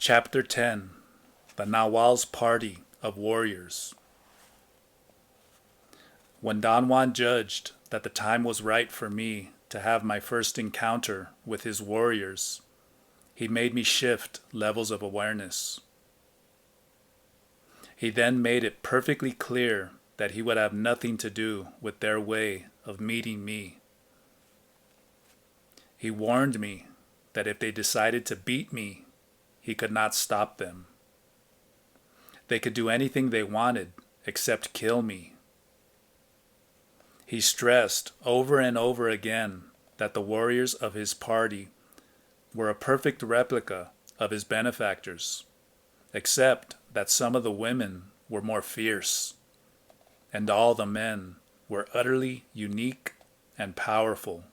Chapter 10. The Nawal's Party of Warriors. When Don Juan judged that the time was right for me to have my first encounter with his warriors, he made me shift levels of awareness. He then made it perfectly clear that he would have nothing to do with their way of meeting me. He warned me that if they decided to beat me, he could not stop them. They could do anything they wanted except kill me. He stressed over and over again that the warriors of his party were a perfect replica of his benefactors, except that some of the women were more fierce, and all the men were utterly unique and powerful.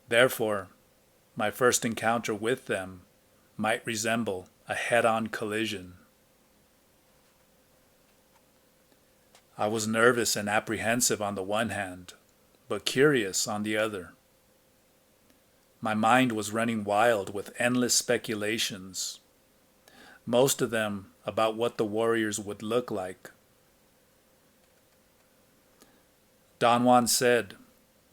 Therefore, my first encounter with them might resemble a head-on collision. I was nervous and apprehensive on the one hand, but curious on the other. My mind was running wild with endless speculations, most of them about what the warriors would look like. Don Juan said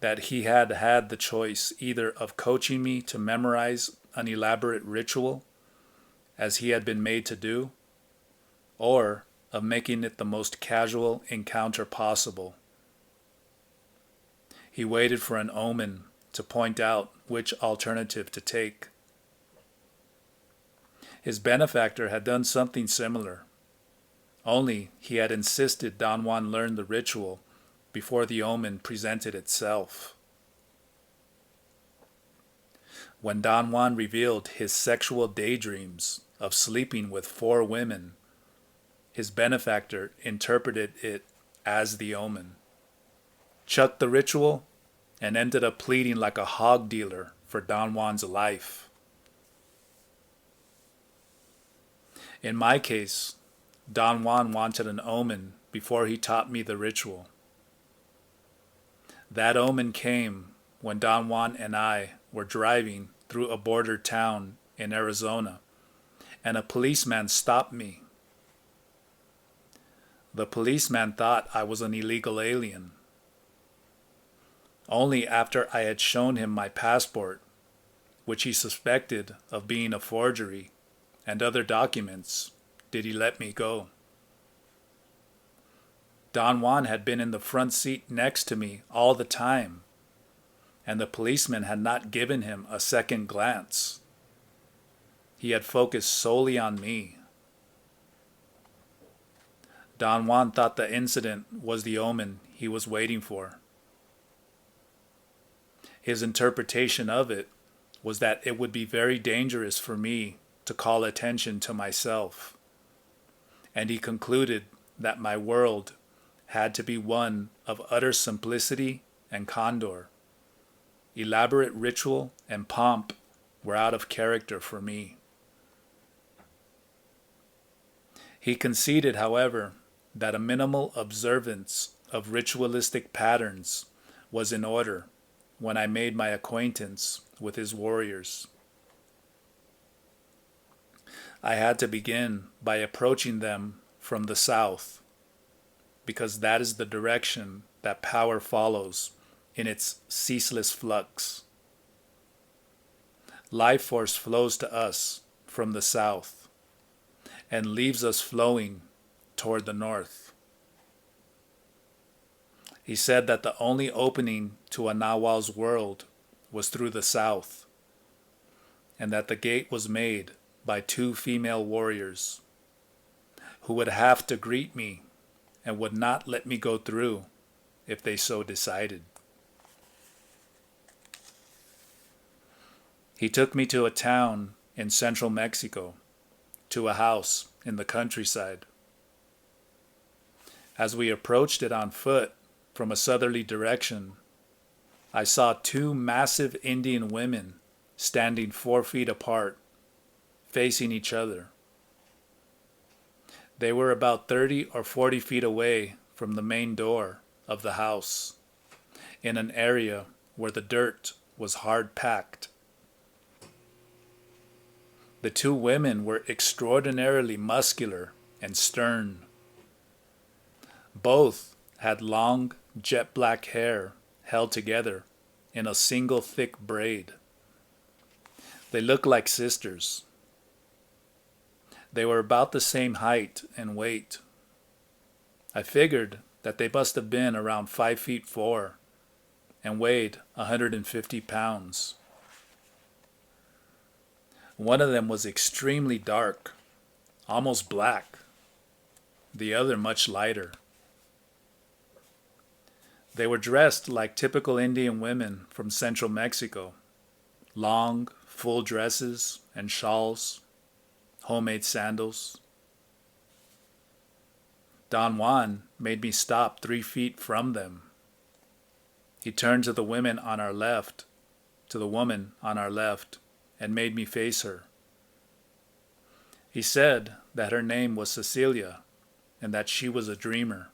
that he had had the choice either of coaching me to memorize an elaborate ritual, as he had been made to do, or of making it the most casual encounter possible. He waited for an omen to point out which alternative to take. His benefactor had done something similar, only he had insisted Don Juan learn the ritual before the omen presented itself. When Don Juan revealed his sexual daydreams of sleeping with 4 women, his benefactor interpreted it as the omen, chucked the ritual, and ended up pleading like a hog dealer for Don Juan's life. In my case, Don Juan wanted an omen before he taught me the ritual. That omen came when Don Juan and I were driving through a border town in Arizona, and a policeman stopped me. The policeman thought I was an illegal alien. Only after I had shown him my passport, which he suspected of being a forgery, and other documents, did he let me go. Don Juan had been in the front seat next to me all the time, and the policeman had not given him a second glance. He had focused solely on me. Don Juan thought the incident was the omen he was waiting for. His interpretation of it was that it would be very dangerous for me to call attention to myself, and he concluded that my world had to be one of utter simplicity and candor. Elaborate ritual and pomp were out of character for me. He conceded, however, that a minimal observance of ritualistic patterns was in order when I made my acquaintance with his warriors. I had to begin by approaching them from the south, because that is the direction that power follows in its ceaseless flux. Life force flows to us from the south and leaves us flowing toward the north. He said that the only opening to a Nawal's world was through the south, and that the gate was made by 2 female warriors who would have to greet me and would not let me go through if they so decided. He took me to a town in central Mexico, to a house in the countryside. As we approached it on foot from a southerly direction, I saw 2 massive Indian women standing 4 feet apart, facing each other. They were about 30 or 40 feet away from the main door of the house, in an area where the dirt was hard packed. The two women were extraordinarily muscular and stern. Both had long, jet black hair held together in a single thick braid. They looked like sisters. They were about the same height and weight. I figured that they must have been around 5'4" and weighed 150 pounds. One of them was extremely dark, almost black. The other much lighter. They were dressed like typical Indian women from central Mexico. Long, full dresses and shawls, homemade sandals. Don Juan made me stop 3 feet from them. He turned to the woman on our left, and made me face her. He said that her name was Cecilia and that she was a dreamer.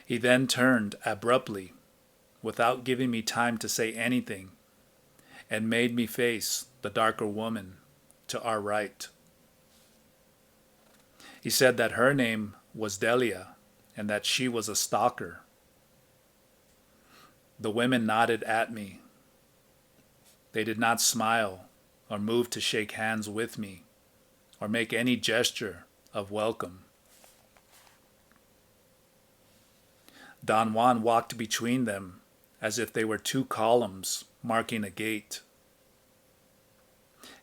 He then turned abruptly, without giving me time to say anything, and made me face the darker woman to our right. He said that her name was Delia and that she was a stalker. The women nodded at me. They did not smile or move to shake hands with me or make any gesture of welcome. Don Juan walked between them as if they were two columns marking a gate.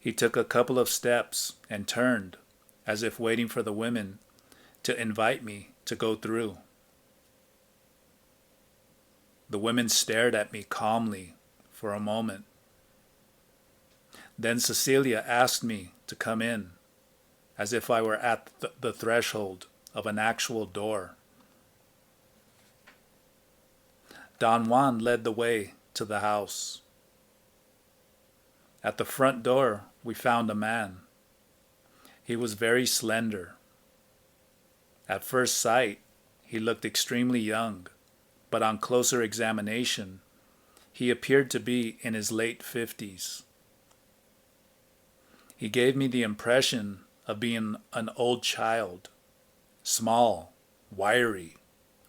He took a couple of steps and turned, as if waiting for the women to invite me to go through. The women stared at me calmly for a moment. Then Cecilia asked me to come in, as if I were at the threshold of an actual door. Don Juan led the way to the house. At the front door, we found a man. He was very slender. At first sight, he looked extremely young, but on closer examination, he appeared to be in his late 50s. He gave me the impression of being an old child, small, wiry,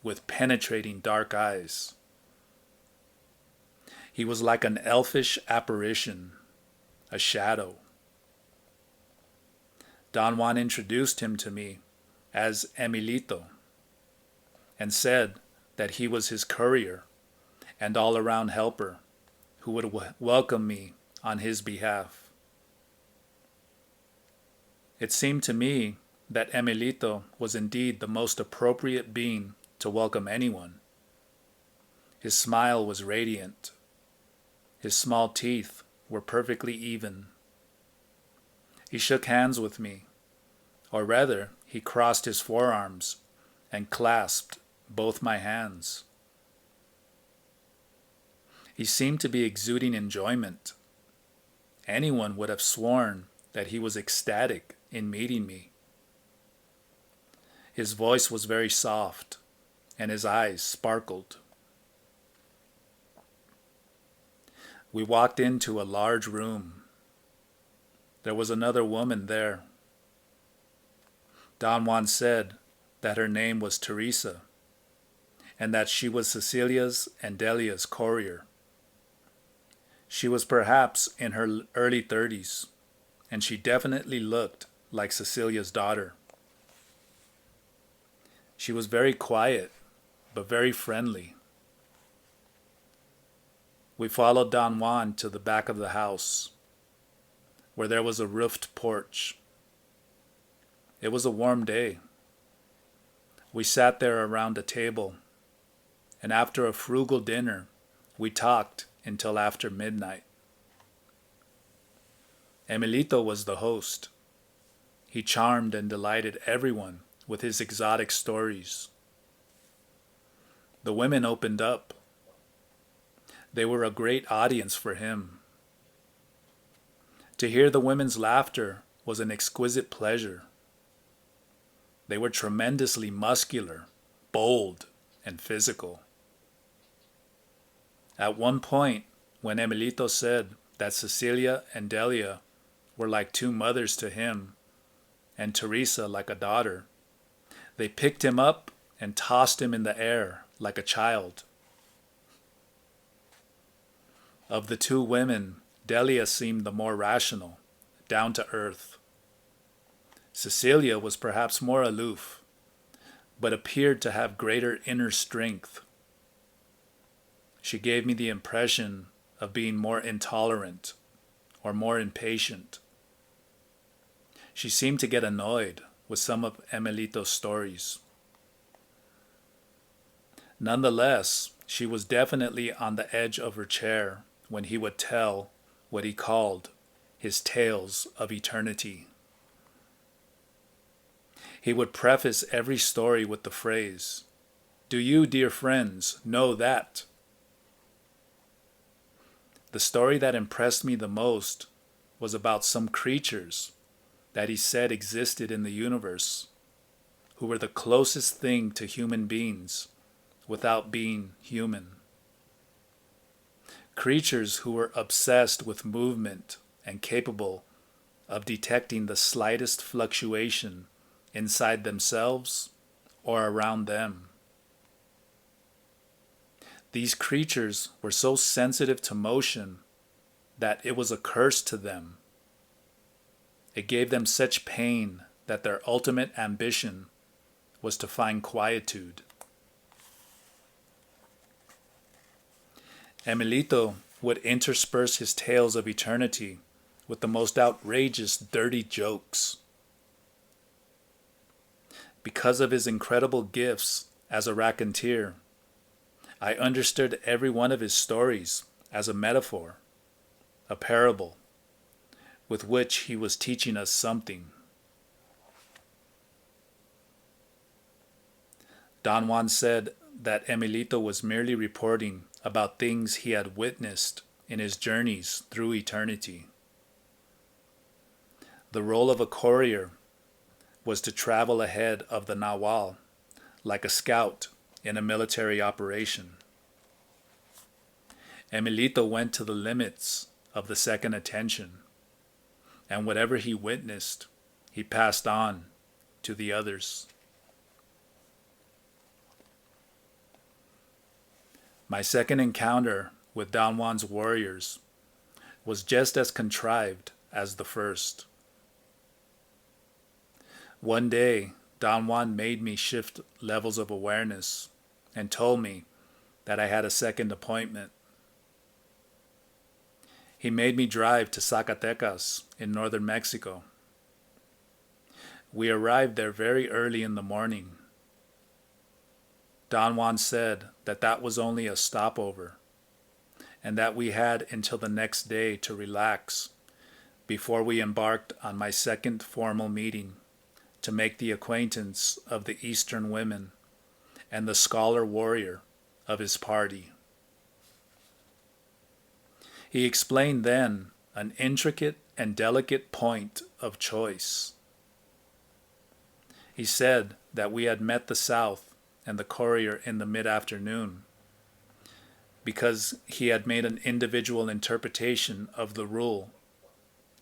with penetrating dark eyes. He was like an elfish apparition, a shadow. Don Juan introduced him to me as Emilito and said that he was his courier and all-around helper who would welcome me on his behalf. It seemed to me that Emilito was indeed the most appropriate being to welcome anyone. His smile was radiant. His small teeth were perfectly even. He shook hands with me, or rather, he crossed his forearms and clasped both my hands. He seemed to be exuding enjoyment. Anyone would have sworn that he was ecstatic in meeting me. His voice was very soft, and his eyes sparkled. We walked into a large room. There was another woman there. Don Juan said that her name was Teresa, and that she was Cecilia's and Delia's courier. She was perhaps in her early 30s, and she definitely looked like Cecilia's daughter. She was very quiet, but very friendly. We followed Don Juan to the back of the house, where there was a roofed porch. It was a warm day. We sat there around a table, and after a frugal dinner, we talked until after midnight. Emilito was the host. He charmed and delighted everyone with his exotic stories. The women opened up. They were a great audience for him. To hear the women's laughter was an exquisite pleasure. They were tremendously muscular, bold, and physical. At one point, when Emilito said that Cecilia and Delia were like two mothers to him, and Teresa like a daughter. They picked him up and tossed him in the air like a child. Of the two women, Delia seemed the more rational, down to earth. Cecilia was perhaps more aloof, but appeared to have greater inner strength. She gave me the impression of being more intolerant or more impatient. She seemed to get annoyed with some of Emilito's stories. Nonetheless, she was definitely on the edge of her chair when he would tell what he called his tales of eternity. He would preface every story with the phrase, "Do you, dear friends, know that?" The story that impressed me the most was about some creatures that he said existed in the universe, who were the closest thing to human beings without being human. Creatures who were obsessed with movement and capable of detecting the slightest fluctuation inside themselves or around them. These creatures were so sensitive to motion that it was a curse to them. It gave them such pain that their ultimate ambition was to find quietude. Emilito would intersperse his tales of eternity with the most outrageous, dirty jokes. Because of his incredible gifts as a raconteur, I understood every one of his stories as a metaphor, a parable, with which he was teaching us something. Don Juan said that Emilito was merely reporting about things he had witnessed in his journeys through eternity. The role of a courier was to travel ahead of the Nahual, like a scout in a military operation. Emilito went to the limits of the second attention, and whatever he witnessed, he passed on to the others. My second encounter with Don Juan's warriors was just as contrived as the first. One day, Don Juan made me shift levels of awareness and told me that I had a second appointment. He made me drive to Zacatecas in northern Mexico. We arrived there very early in the morning. Don Juan said that that was only a stopover, and that we had until the next day to relax before we embarked on my second formal meeting to make the acquaintance of the Eastern women and the scholar warrior of his party. He explained then an intricate and delicate point of choice. He said that we had met the South and the courier in the mid-afternoon because he had made an individual interpretation of the rule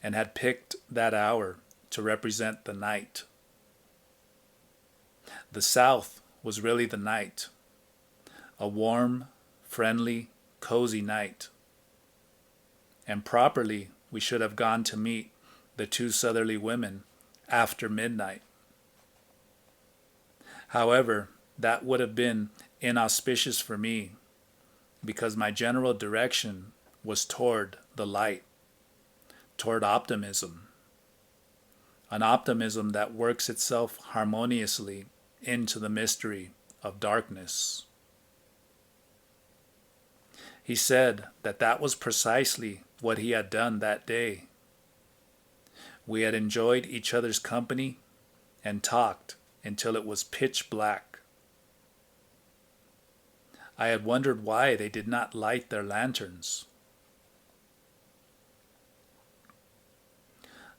and had picked that hour to represent the night. The South was really the night, a warm, friendly, cozy night. And properly, we should have gone to meet the two southerly women after midnight. However, that would have been inauspicious for me because my general direction was toward the light, toward optimism, an optimism that works itself harmoniously into the mystery of darkness. He said that that was precisely what he had done that day. We had enjoyed each other's company and talked until it was pitch black. I had wondered why they did not light their lanterns.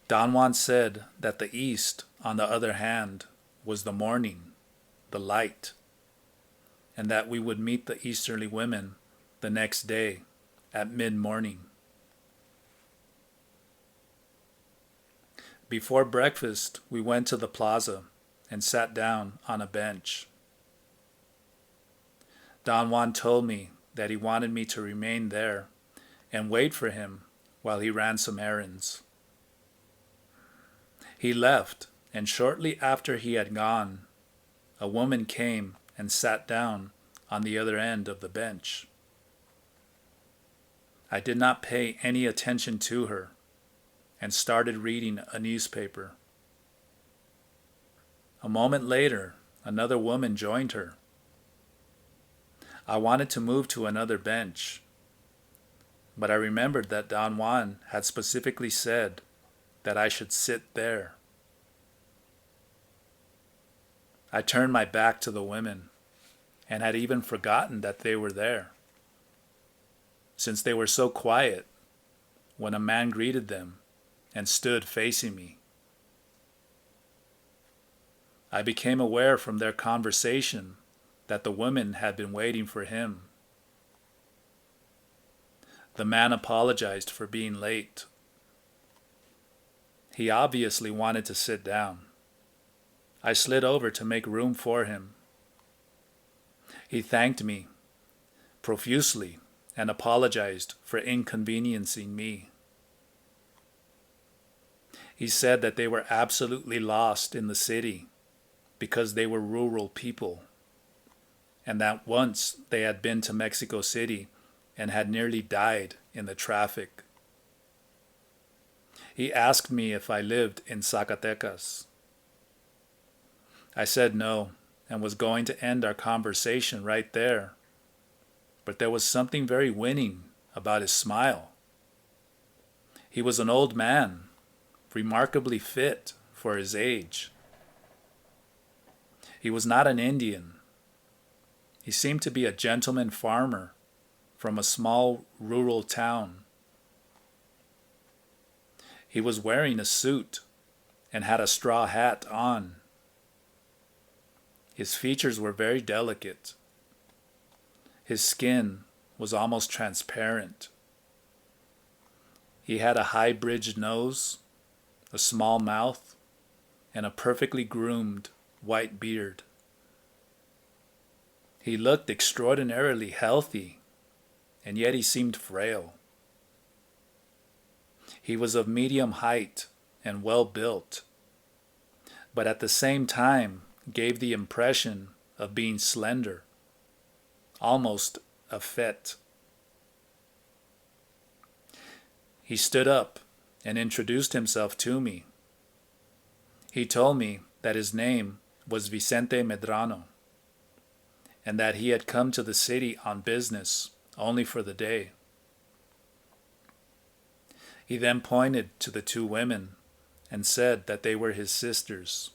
Don Juan said that the East, on the other hand, was the morning, the light, and that we would meet the Easterly women the next day at mid-morning. Before breakfast, we went to the plaza and sat down on a bench. Don Juan told me that he wanted me to remain there and wait for him while he ran some errands. He left, and shortly after he had gone, a woman came and sat down on the other end of the bench. I did not pay any attention to her and started reading a newspaper. A moment later, another woman joined her. I wanted to move to another bench, but I remembered that Don Juan had specifically said that I should sit there. I turned my back to the women and had even forgotten that they were there, since they were so quiet when a man greeted them and stood facing me. I became aware from their conversation that the women had been waiting for him. The man apologized for being late. He obviously wanted to sit down. I slid over to make room for him. He thanked me profusely and apologized for inconveniencing me. He said that they were absolutely lost in the city because they were rural people, and that once they had been to Mexico City and had nearly died in the traffic. He asked me if I lived in Zacatecas. I said no and was going to end our conversation right there, but there was something very winning about his smile. He was an old man, remarkably fit for his age. He was not an Indian. He seemed to be a gentleman farmer from a small rural town. He was wearing a suit and had a straw hat on. His features were very delicate. His skin was almost transparent. He had a high-bridged nose, a small mouth, and a perfectly groomed white beard. He looked extraordinarily healthy, and yet he seemed frail. He was of medium height and well built, but at the same time gave the impression of being slender, almost effete. He stood up and introduced himself to me. He told me that his name was Vicente Medrano, and that he had come to the city on business only for the day. He then pointed to the two women and said that they were his sisters.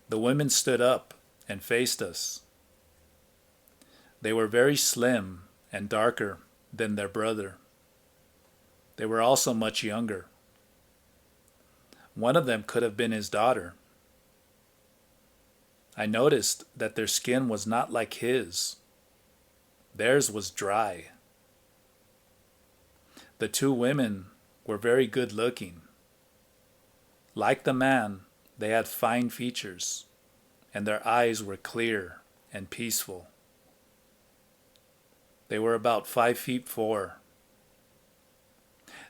The women stood up and faced us. They were very slim and darker than their brother. They were also much younger. One of them could have been his daughter. I noticed that their skin was not like his. Theirs was dry. The two women were very good looking. Like the man, they had fine features, and their eyes were clear and peaceful. They were about 5'4".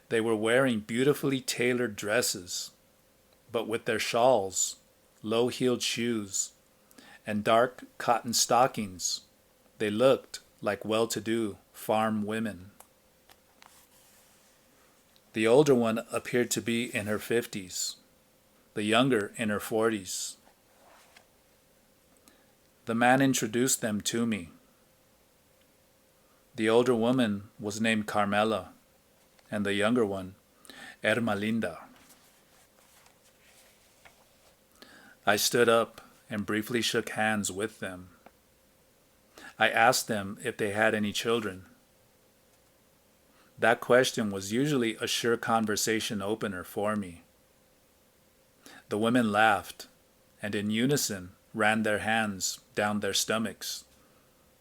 They were wearing beautifully tailored dresses, but with their shawls, low-heeled shoes, and dark cotton stockings, they looked like well-to-do farm women. The older one appeared to be in her 50s, the younger in her 40s. The man introduced them to me. The older woman was named Carmela, and the younger one, Ermelinda. I stood up and briefly shook hands with them. I asked them if they had any children. That question was usually a sure conversation opener for me. The women laughed, and in unison ran their hands down their stomachs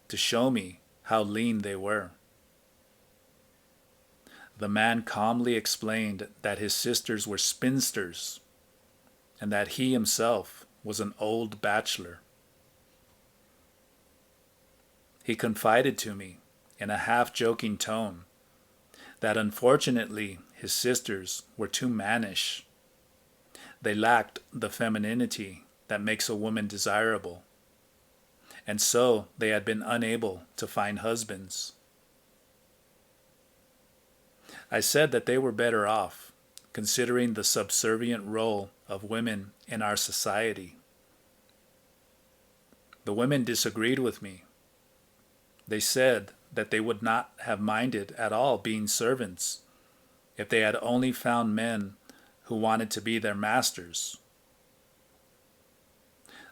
to show me how lean they were. The man calmly explained that his sisters were spinsters and that he himself was an old bachelor. He confided to me, in a half-joking tone, that unfortunately his sisters were too mannish. They lacked the femininity that makes a woman desirable, and so they had been unable to find husbands. I said that they were better off, considering the subservient role of women in our society. The women disagreed with me. They said that they would not have minded at all being servants if they had only found men who wanted to be their masters.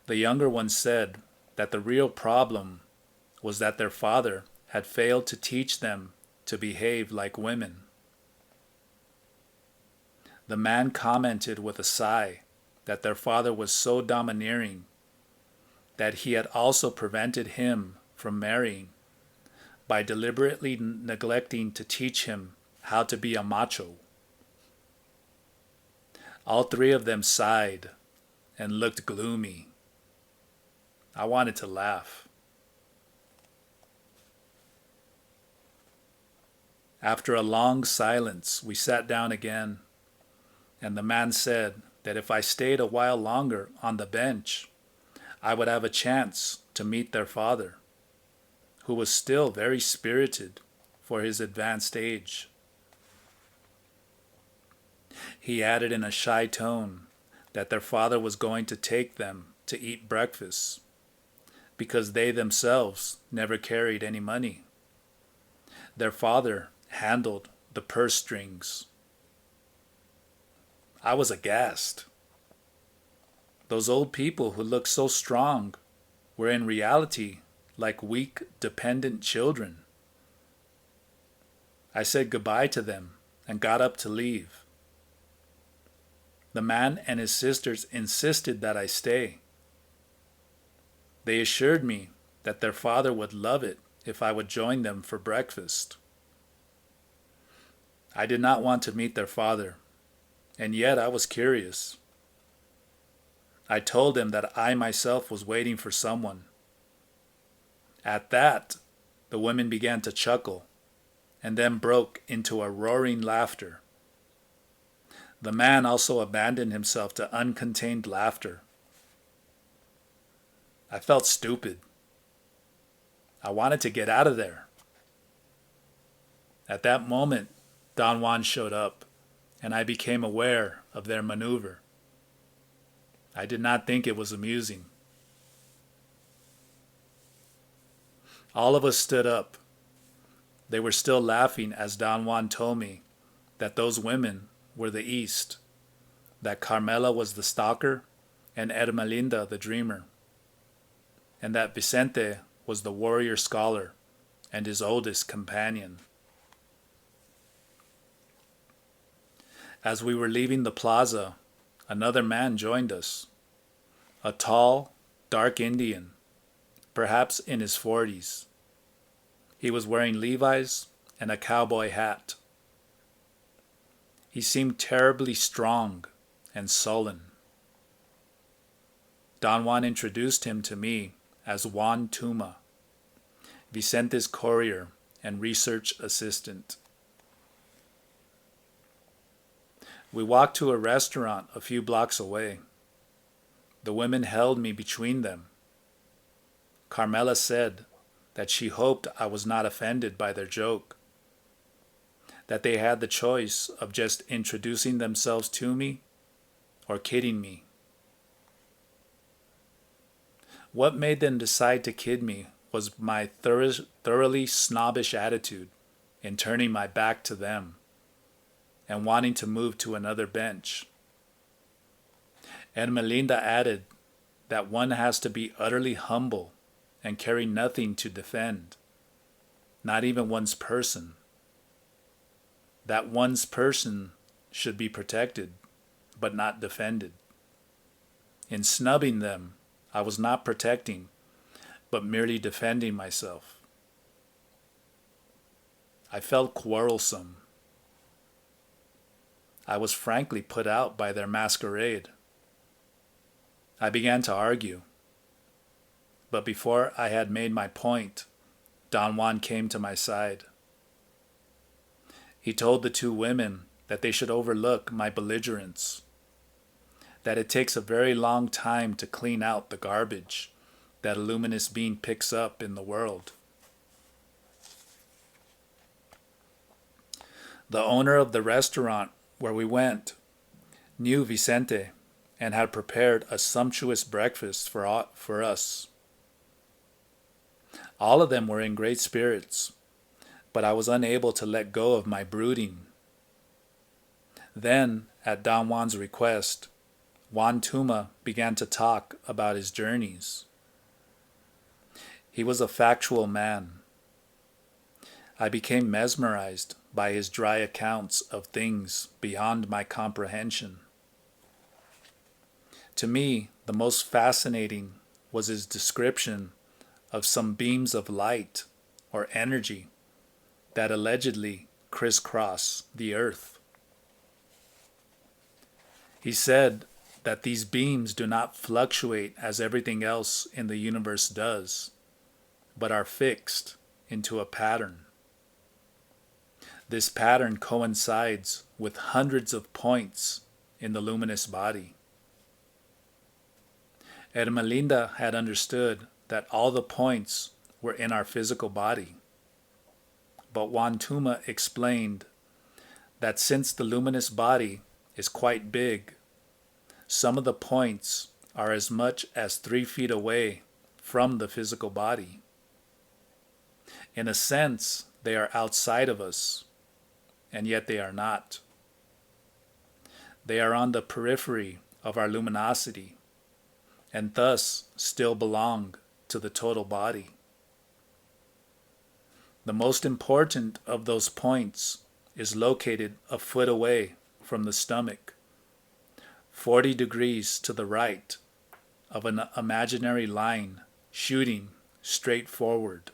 The younger ones said that the real problem was that their father had failed to teach them to behave like women. The man commented with a sigh that their father was so domineering that he had also prevented him from marrying by deliberately neglecting to teach him how to be a macho. All three of them sighed and looked gloomy. I wanted to laugh. After a long silence, we sat down again, and the man said that if I stayed a while longer on the bench, I would have a chance to meet their father, who was still very spirited for his advanced age. He added in a shy tone that their father was going to take them to eat breakfast, because they themselves never carried any money. Their father handled the purse strings. I was aghast. Those old people who looked so strong were in reality like weak, dependent children. I said goodbye to them and got up to leave. The man and his sisters insisted that I stay. They assured me that their father would love it if I would join them for breakfast. I did not want to meet their father, and yet I was curious. I told them that I myself was waiting for someone. At that, the women began to chuckle, and then broke into a roaring laughter. The man also abandoned himself to uncontained laughter. I felt stupid. I wanted to get out of there. At that moment, Don Juan showed up, and I became aware of their maneuver. I did not think it was amusing. All of us stood up. They were still laughing as Don Juan told me that those women were the East, that Carmela was the stalker and Ermelinda the dreamer, and that Vicente was the warrior scholar and his oldest companion. As we were leaving the plaza, another man joined us, a tall, dark Indian, perhaps in his 40s. He was wearing Levi's and a cowboy hat. He seemed terribly strong and sullen. Don Juan introduced him to me as Juan Tuma, Vicente's courier and research assistant. We walked to a restaurant a few blocks away. The women held me between them. Carmela said that she hoped I was not offended by their joke, that they had the choice of just introducing themselves to me or kidding me. What made them decide to kid me was my thoroughly snobbish attitude in turning my back to them and wanting to move to another bench. Ermelinda added that one has to be utterly humble and carry nothing to defend, not even one's person. That one's person should be protected, but not defended. In snubbing them, I was not protecting, but merely defending myself. I felt quarrelsome. I was frankly put out by their masquerade. I began to argue, but before I had made my point, Don Juan came to my side. He told the two women that they should overlook my belligerence, that it takes a very long time to clean out the garbage that a luminous being picks up in the world. The owner of the restaurant where we went knew Vicente and had prepared a sumptuous breakfast for us. All of them were in great spirits, but I was unable to let go of my brooding. Then, at Don Juan's request, Juan Tuma began to talk about his journeys. He was a factual man. I became mesmerized by his dry accounts of things beyond my comprehension. To me, the most fascinating was his description of some beams of light or energy that allegedly crisscross the earth. He said that these beams do not fluctuate as everything else in the universe does, but are fixed into a pattern. This pattern coincides with hundreds of points in the luminous body. Ermelinda had understood that all the points were in our physical body, but Juan Tuma explained that since the luminous body is quite big, some of the points are as much as 3 feet away from the physical body. In a sense, they are outside of us, and yet they are not. They are on the periphery of our luminosity, and thus still belong to the total body. The most important of those points is located a foot away from the stomach, 40 degrees to the right of an imaginary line shooting straight forward.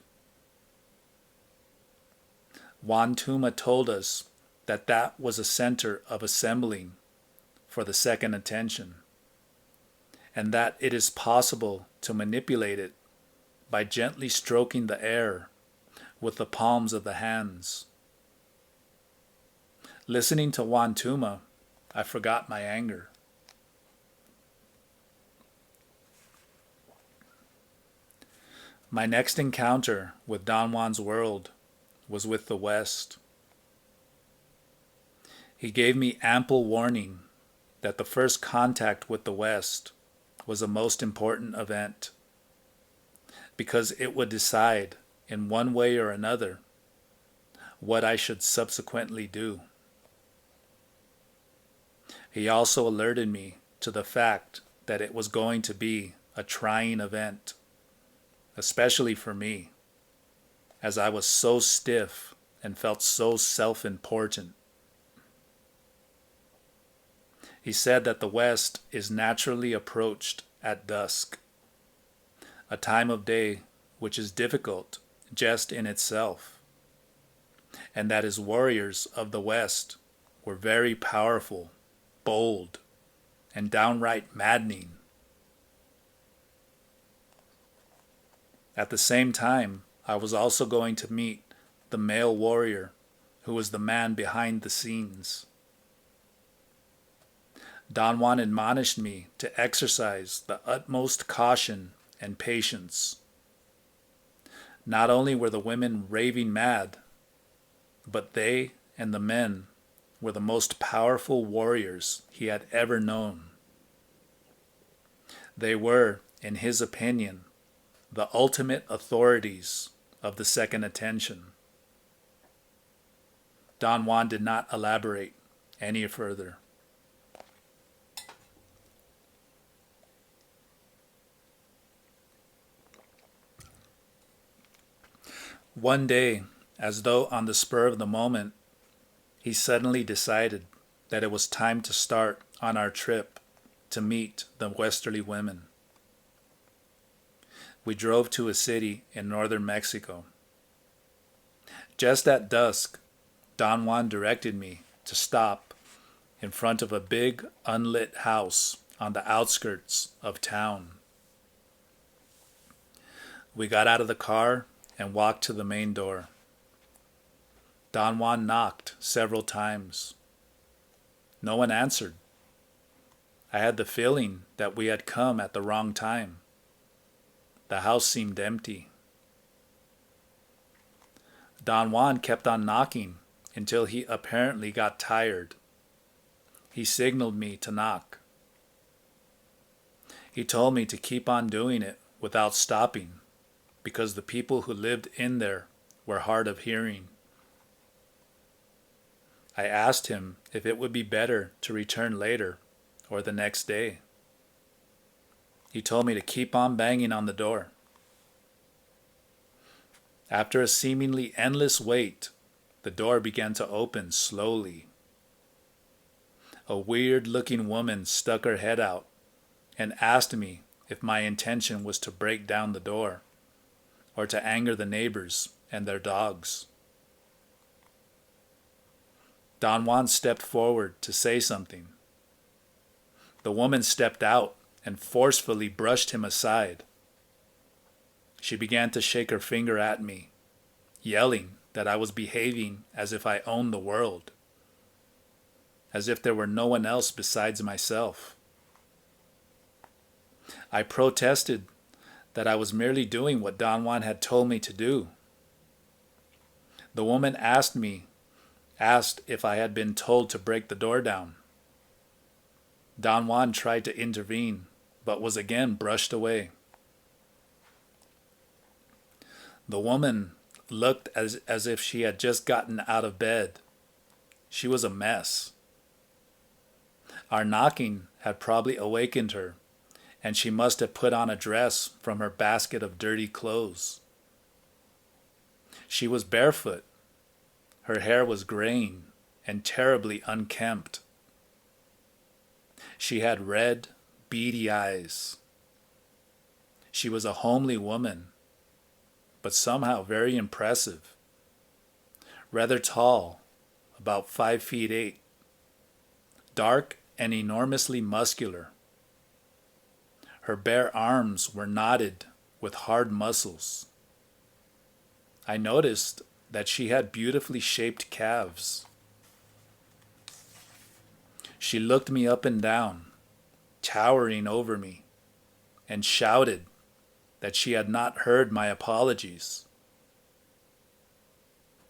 Juan Tuma told us that that was a center of assembling for the second attention, and that it is possible to manipulate it by gently stroking the air with the palms of the hands. Listening to Juan Tuma, I forgot my anger. My next encounter with Don Juan's world was with the West. He gave me ample warning that the first contact with the West was a most important event, because it would decide, in one way or another, what I should subsequently do. He also alerted me to the fact that it was going to be a trying event, especially for me, as I was so stiff and felt so self-important. He said that the West is naturally approached at dusk, a time of day which is difficult just in itself, and that his warriors of the West were very powerful, bold, and downright maddening. At the same time, I was also going to meet the male warrior who was the man behind the scenes. Don Juan admonished me to exercise the utmost caution and patience. Not only were the women raving mad, but they and the men were the most powerful warriors he had ever known. They were, in his opinion, the ultimate authorities of the second attention. Don Juan did not elaborate any further. One day, as though on the spur of the moment, he suddenly decided that it was time to start on our trip to meet the Westerly women. We drove to a city in northern Mexico. Just at dusk, Don Juan directed me to stop in front of a big, unlit house on the outskirts of town. We got out of the car and walked to the main door. Don Juan knocked several times. No one answered. I had the feeling that we had come at the wrong time. The house seemed empty. Don Juan kept on knocking until he apparently got tired. He signaled me to knock. He told me to keep on doing it without stopping, because the people who lived in there were hard of hearing. I asked him if it would be better to return later or the next day. He told me to keep on banging on the door. After a seemingly endless wait, the door began to open slowly. A weird-looking woman stuck her head out and asked me if my intention was to break down the door or to anger the neighbors and their dogs. Don Juan stepped forward to say something. The woman stepped out and forcefully brushed him aside. She began to shake her finger at me, yelling that I was behaving as if I owned the world, as if there were no one else besides myself. I protested that I was merely doing what Don Juan had told me to do. The woman asked if I had been told to break the door down. Don Juan tried to intervene, but was again brushed away. The woman looked as if she had just gotten out of bed. She was a mess. Our knocking had probably awakened her, and she must have put on a dress from her basket of dirty clothes. She was barefoot. Her hair was graying and terribly unkempt. She had red, beady eyes. She was a homely woman, but somehow very impressive. Rather tall, about 5'8", dark and enormously muscular. Her bare arms were knotted with hard muscles. I noticed that she had beautifully shaped calves. She looked me up and down, towering over me, and shouted that she had not heard my apologies.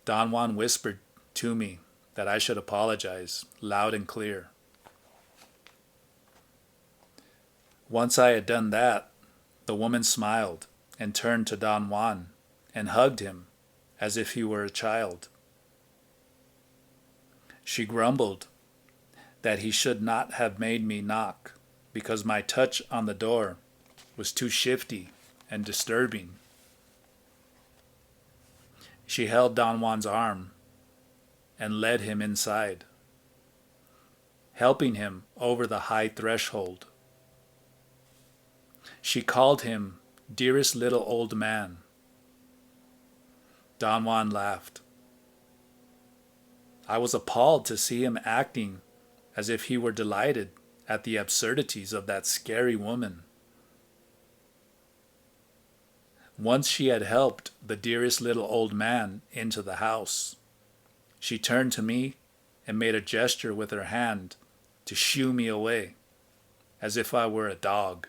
Don Juan whispered to me that I should apologize loud and clear. Once I had done that, the woman smiled and turned to Don Juan and hugged him as if he were a child. She grumbled that he should not have made me knock because my touch on the door was too shifty and disturbing. She held Don Juan's arm and led him inside, helping him over the high threshold. She called him dearest little old man. Don Juan laughed. I was appalled to see him acting as if he were delighted at the absurdities of that scary woman. Once she had helped the dearest little old man into the house, she turned to me and made a gesture with her hand to shoo me away, as if I were a dog.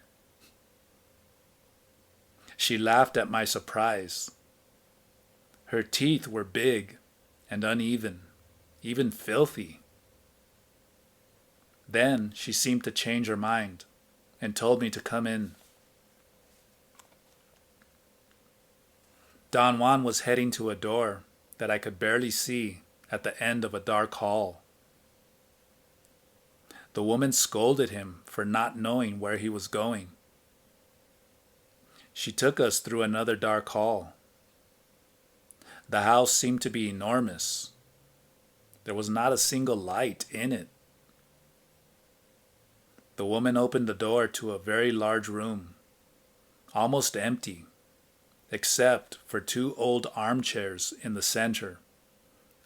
She laughed at my surprise. Her teeth were big and uneven, even filthy. Then she seemed to change her mind and told me to come in. Don Juan was heading to a door that I could barely see at the end of a dark hall. The woman scolded him for not knowing where he was going. She took us through another dark hall. The house seemed to be enormous. There was not a single light in it. The woman opened the door to a very large room, almost empty, except for 2 old armchairs in the center,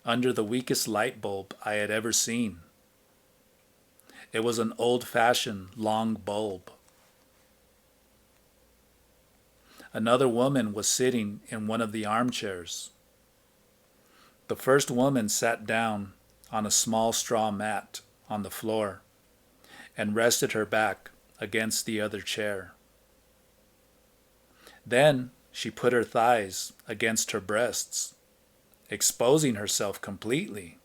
under the weakest light bulb I had ever seen. It was an old-fashioned long bulb. Another woman was sitting in one of the armchairs. The first woman sat down on a small straw mat on the floor and rested her back against the other chair. Then she put her thighs against her breasts, exposing herself completely.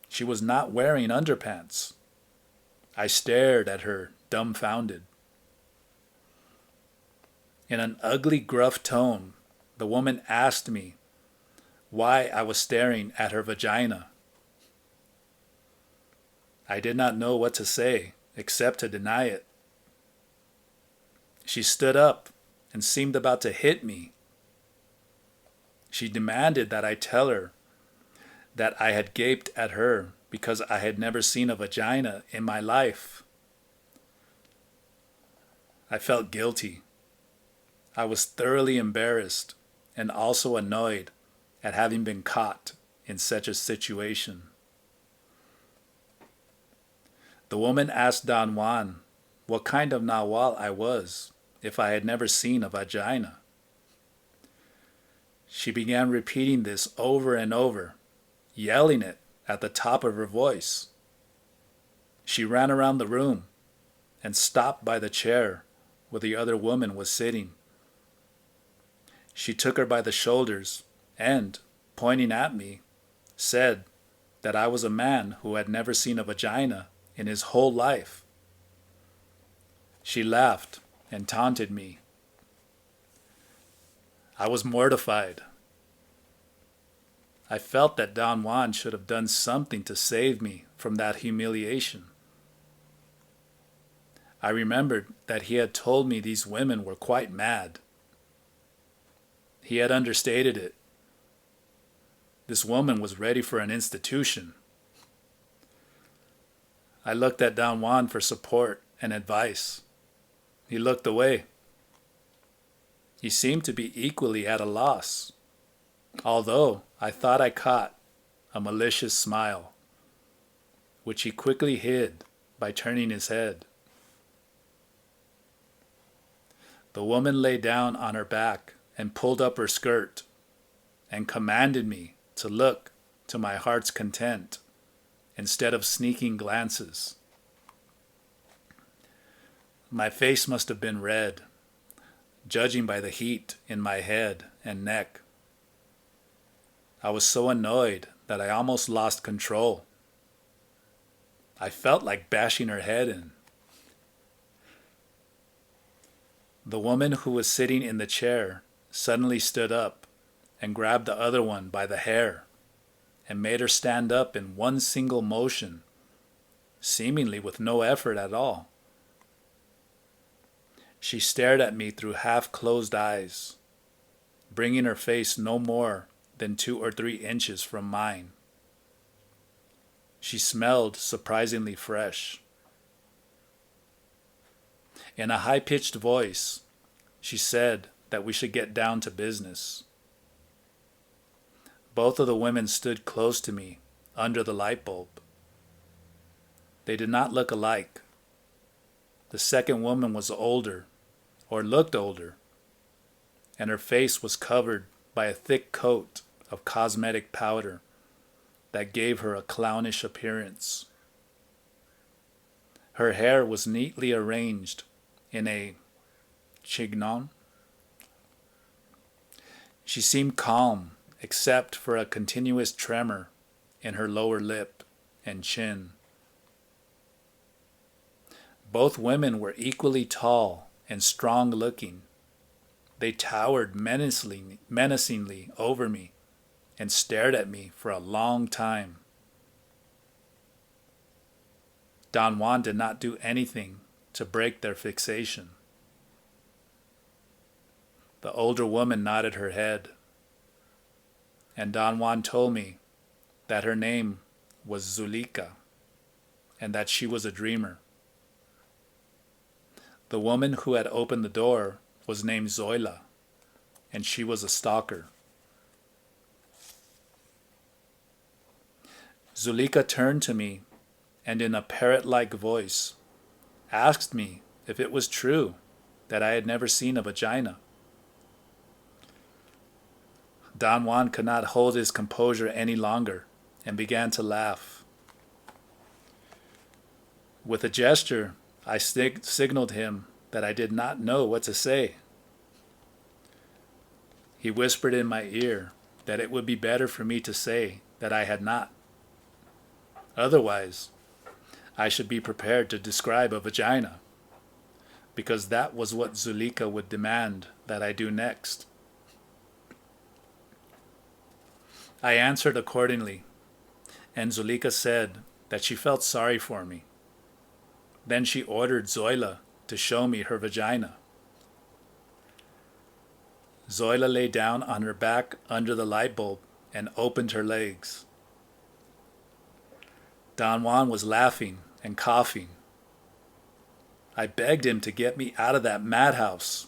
She was not wearing underpants. I stared at her, dumbfounded. In an ugly, gruff tone, the woman asked me why I was staring at her vagina. I did not know what to say except to deny it. She stood up and seemed about to hit me. She demanded that I tell her that I had gaped at her because I had never seen a vagina in my life. I felt guilty. I was thoroughly embarrassed and also annoyed at having been caught in such a situation. The woman asked Don Juan what kind of Nahual I was if I had never seen a vagina. She began repeating this over and over, yelling it at the top of her voice. She ran around the room and stopped by the chair where the other woman was sitting. She took her by the shoulders and, pointing at me, said that I was a man who had never seen a vagina in his whole life. She laughed and taunted me. I was mortified. I felt that Don Juan should have done something to save me from that humiliation. I remembered that he had told me these women were quite mad. He had understated it. This woman was ready for an institution. I looked at Don Juan for support and advice. He looked away. He seemed to be equally at a loss, although I thought I caught a malicious smile, which he quickly hid by turning his head. The woman lay down on her back and pulled up her skirt and commanded me to look to my heart's content instead of sneaking glances. My face must have been red, judging by the heat in my head and neck. I was so annoyed that I almost lost control. I felt like bashing her head in. The woman who was sitting in the chair suddenly stood up and grabbed the other one by the hair and made her stand up in one single motion, seemingly with no effort at all. She stared at me through half-closed eyes, bringing her face no more than 2 or 3 inches from mine. She smelled surprisingly fresh. In a high-pitched voice, she said that we should get down to business. Both of the women stood close to me under the light bulb. They did not look alike. The second woman was older, or looked older, and her face was covered by a thick coat of cosmetic powder that gave her a clownish appearance. Her hair was neatly arranged in a chignon. She seemed calm except for a continuous tremor in her lower lip and chin. Both women were equally tall and strong-looking. They towered menacingly over me and stared at me for a long time. Don Juan did not do anything to break their fixation. The older woman nodded her head, and Don Juan told me that her name was Zulika and that she was a dreamer. The woman who had opened the door was named Zoila, and she was a stalker. Zulika turned to me and in a parrot-like voice asked me if it was true that I had never seen a vagina. Don Juan could not hold his composure any longer and began to laugh. With a gesture, I signaled him that I did not know what to say. He whispered in my ear that it would be better for me to say that I had not. Otherwise, I should be prepared to describe a vagina, because that was what Zuleika would demand that I do next. I answered accordingly, and Zuleika said that she felt sorry for me. Then she ordered Zoila to show me her vagina. Zoila lay down on her back under the light bulb and opened her legs. Don Juan was laughing and coughing. I begged him to get me out of that madhouse.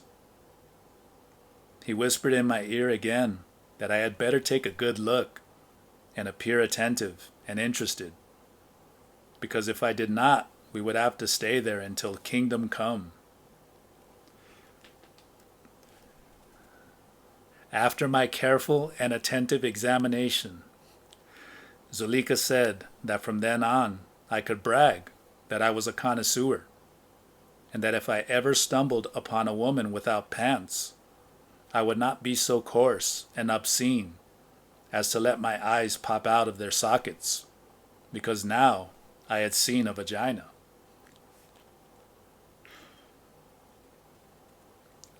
He whispered in my ear again that I had better take a good look and appear attentive and interested, because if I did not, we would have to stay there until kingdom come. After my careful and attentive examination, Zuleika said that from then on I could brag that I was a connoisseur, and that if I ever stumbled upon a woman without pants, I would not be so coarse and obscene as to let my eyes pop out of their sockets, because now I had seen a vagina.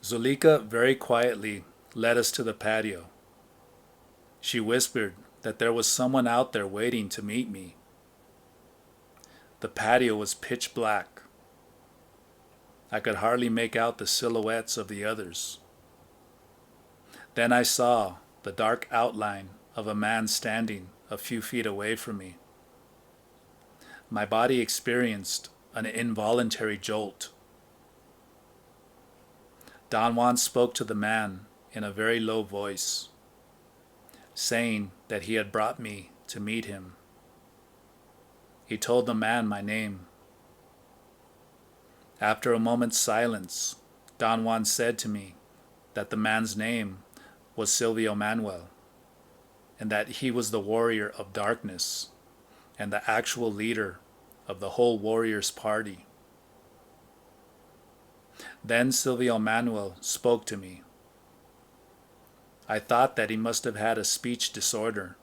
Zuleika very quietly led us to the patio. She whispered that there was someone out there waiting to meet me. The patio was pitch black. I could hardly make out the silhouettes of the others. Then I saw the dark outline of a man standing a few feet away from me. My body experienced an involuntary jolt. Don Juan spoke to the man in a very low voice, saying that he had brought me to meet him. He told the man my name. After a moment's silence, Don Juan said to me that the man's name was Silvio Manuel, and that he was the warrior of darkness and the actual leader of the whole warriors' party. Then Silvio Manuel spoke to me. I thought that he must have had a speech disorder.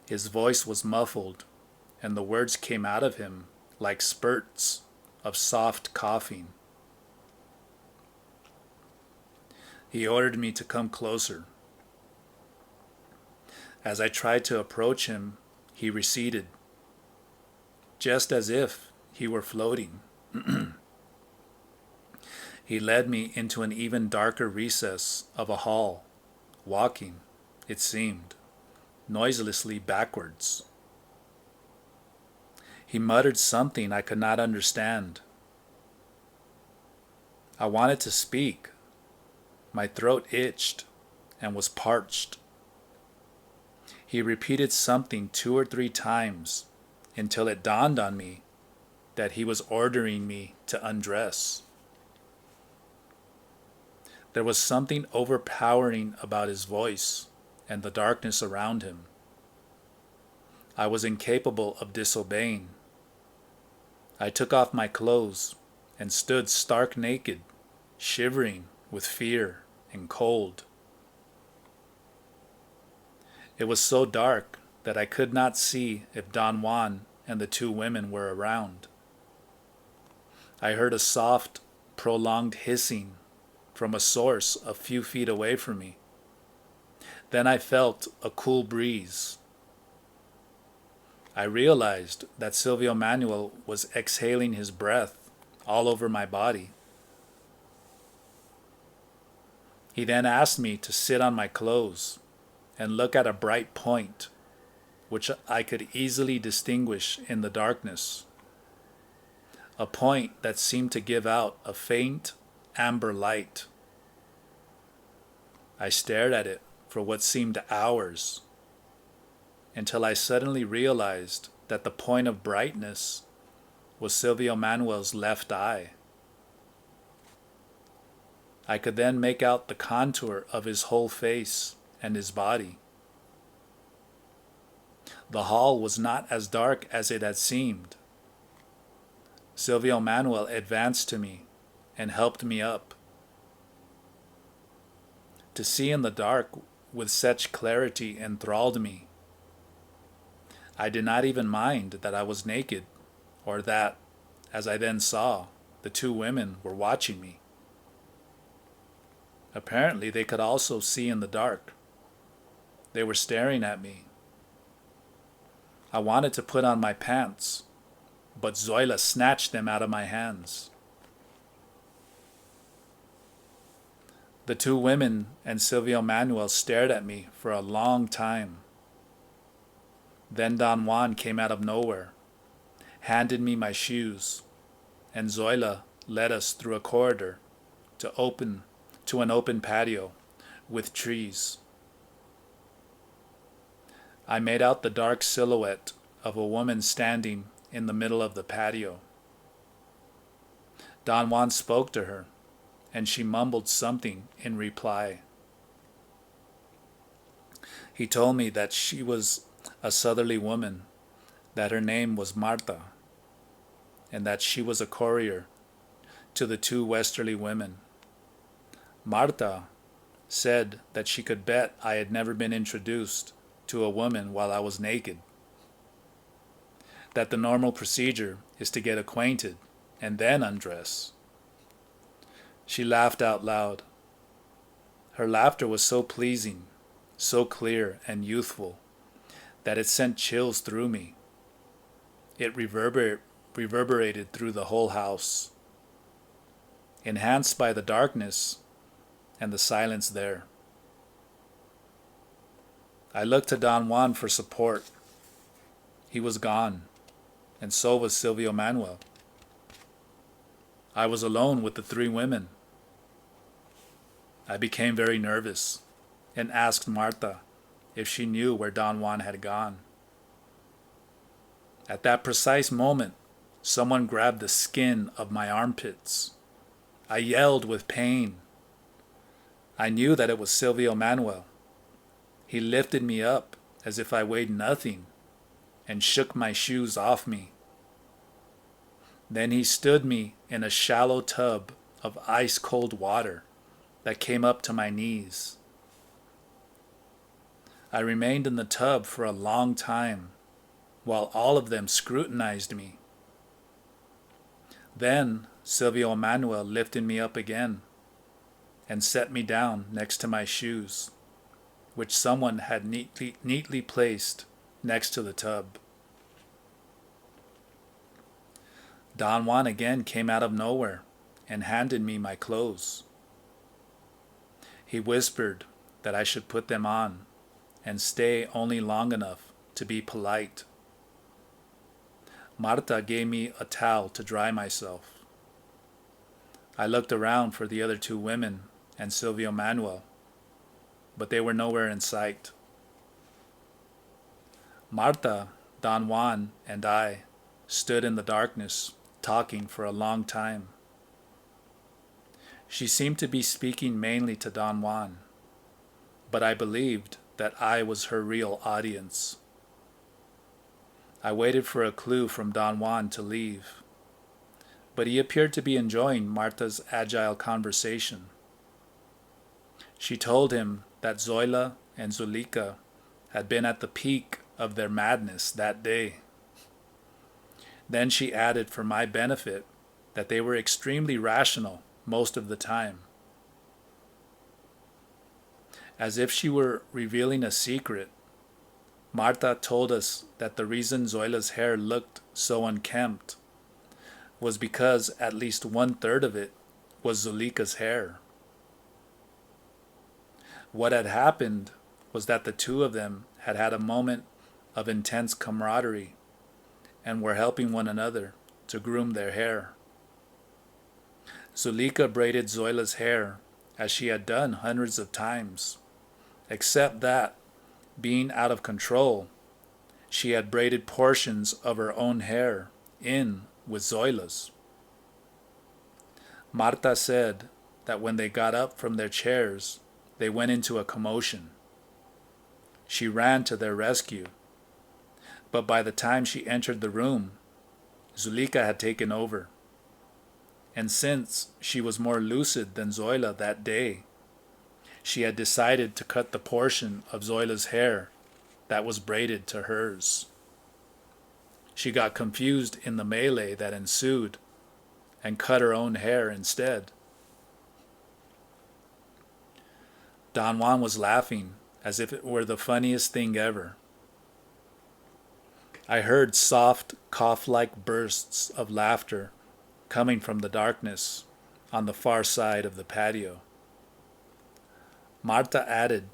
His voice was muffled, and the words came out of him like spurts of soft coughing. He ordered me to come closer. As I tried to approach him, he receded, just as if he were floating. He led me into an even darker recess of a hall, walking, it seemed, noiselessly backwards. He muttered something I could not understand. I wanted to speak. My throat itched and was parched. He repeated something 2 or 3 times until it dawned on me that he was ordering me to undress. There was something overpowering about his voice and the darkness around him. I was incapable of disobeying. I took off my clothes and stood stark naked, shivering with fear and cold. It was so dark that I could not see if Don Juan and the 2 women were around. I heard a soft, prolonged hissing from a source a few feet away from me. Then I felt a cool breeze. I realized that Silvio Manuel was exhaling his breath all over my body. He then asked me to sit on my clothes and look at a bright point, which I could easily distinguish in the darkness. A point that seemed to give out a faint amber light. I stared at it for what seemed hours, until I suddenly realized that the point of brightness was Silvio Manuel's left eye. I could then make out the contour of his whole face and his body. The hall was not as dark as it had seemed. Silvio Manuel advanced to me and helped me up. To see in the dark with such clarity enthralled me. I did not even mind that I was naked, or that, as I then saw, the two women were watching me. Apparently they could also see in the dark. They were staring at me. I wanted to put on my pants, but Zoila snatched them out of my hands. The two women and Silvio Manuel stared at me for a long time. Then Don Juan came out of nowhere, handed me my shoes, and Zoila led us through a corridor to an open patio with trees. I made out the dark silhouette of a woman standing in the middle of the patio. Don Juan spoke to her, and she mumbled something in reply. He told me that she was a southerly woman, that her name was Marta, and that she was a courier to the two westerly women. Marta said that she could bet I had never been introduced to a woman while I was naked, that the normal procedure is to get acquainted and then undress. She laughed out loud. Her laughter was so pleasing, so clear and youthful, that it sent chills through me. It reverberated through the whole house, enhanced by the darkness and the silence there. I looked to Don Juan for support. He was gone, and so was Silvio Manuel. I was alone with the three women. I became very nervous and asked Marta if she knew where Don Juan had gone. At that precise moment, someone grabbed the skin of my armpits. I yelled with pain. I knew that it was Silvio Manuel. He lifted me up as if I weighed nothing and shook my shoes off me. Then he stood me in a shallow tub of ice-cold water that came up to my knees. I remained in the tub for a long time, while all of them scrutinized me. Then Silvio Manuel lifted me up again and set me down next to my shoes, which someone had neatly placed next to the tub. Don Juan again came out of nowhere and handed me my clothes. He whispered that I should put them on and stay only long enough to be polite. Marta gave me a towel to dry myself. I looked around for the other two women and Silvio Manuel, but they were nowhere in sight. Marta, Don Juan, and I stood in the darkness talking for a long time. She seemed to be speaking mainly to Don Juan, but I believed that I was her real audience. I waited for a clue from Don Juan to leave, but he appeared to be enjoying Marta's agile conversation. She told him that Zoila and Zulika had been at the peak of their madness that day. Then she added for my benefit that they were extremely rational most of the time. As if she were revealing a secret, Marta told us that the reason Zoila's hair looked so unkempt was because at least 1/3 of it was Zulika's hair. What had happened was that the two of them had had a moment of intense camaraderie and were helping one another to groom their hair. Zulika braided Zoila's hair as she had done hundreds of times, except that, being out of control, she had braided portions of her own hair in with Zoila's. Marta said that when they got up from their chairs, they went into a commotion. She ran to their rescue, but by the time she entered the room, Zuleika had taken over. And since she was more lucid than Zoila that day, she had decided to cut the portion of Zoila's hair that was braided to hers. She got confused in the melee that ensued and cut her own hair instead. Don Juan was laughing as if it were the funniest thing ever. I heard soft, cough-like bursts of laughter coming from the darkness on the far side of the patio. Marta added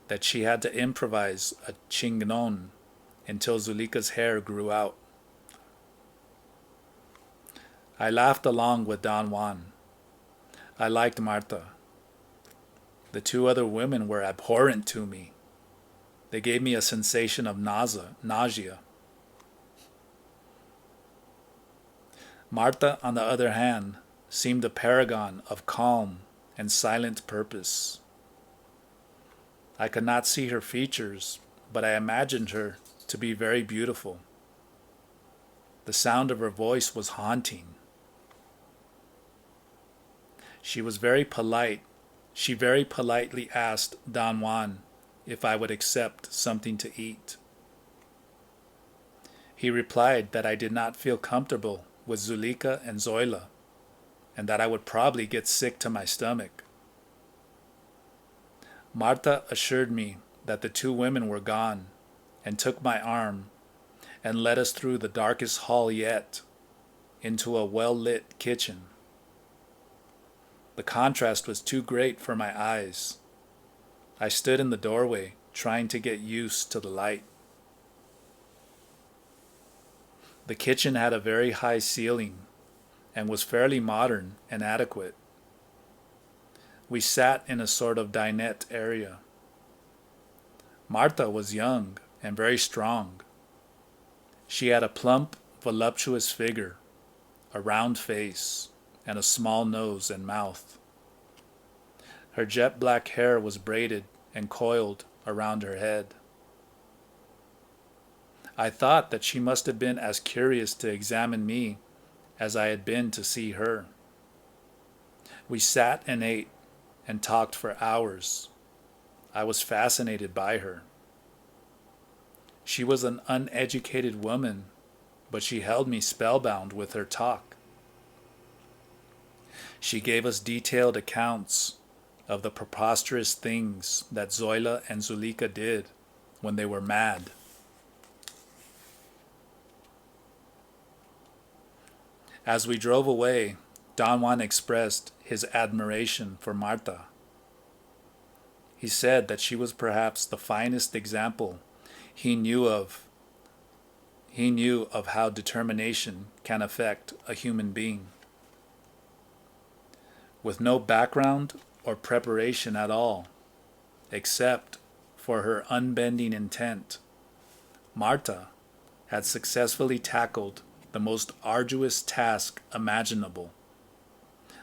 that she had to improvise a chingnon until Zuleika's hair grew out. I laughed along with Don Juan. I liked Marta. The two other women were abhorrent to me. They gave me a sensation of nausea. Marta, on the other hand, seemed a paragon of calm and silent purpose. I could not see her features, but I imagined her to be very beautiful. The sound of her voice was haunting. She was very polite. She very politely asked Don Juan if I would accept something to eat. He replied that I did not feel comfortable with Zuleika and Zoila, and that I would probably get sick to my stomach. Marta assured me that the two women were gone and took my arm and led us through the darkest hall yet into a well-lit kitchen. The contrast was too great for my eyes. I stood in the doorway trying to get used to the light. The kitchen had a very high ceiling and was fairly modern and adequate. We sat in a sort of dinette area. Marta was young and very strong. She had a plump, voluptuous figure, a round face, and a small nose and mouth. Her jet black hair was braided and coiled around her head. I thought that she must have been as curious to examine me as I had been to see her. We sat and ate and talked for hours. I was fascinated by her. She was an uneducated woman, but she held me spellbound with her talk. She gave us detailed accounts of the preposterous things that Zoila and Zuleika did when they were mad. As we drove away, Don Juan expressed his admiration for Marta. He said that she was perhaps the finest example he knew of how determination can affect a human being. With no background or preparation at all, except for her unbending intent, Marta had successfully tackled the most arduous task imaginable,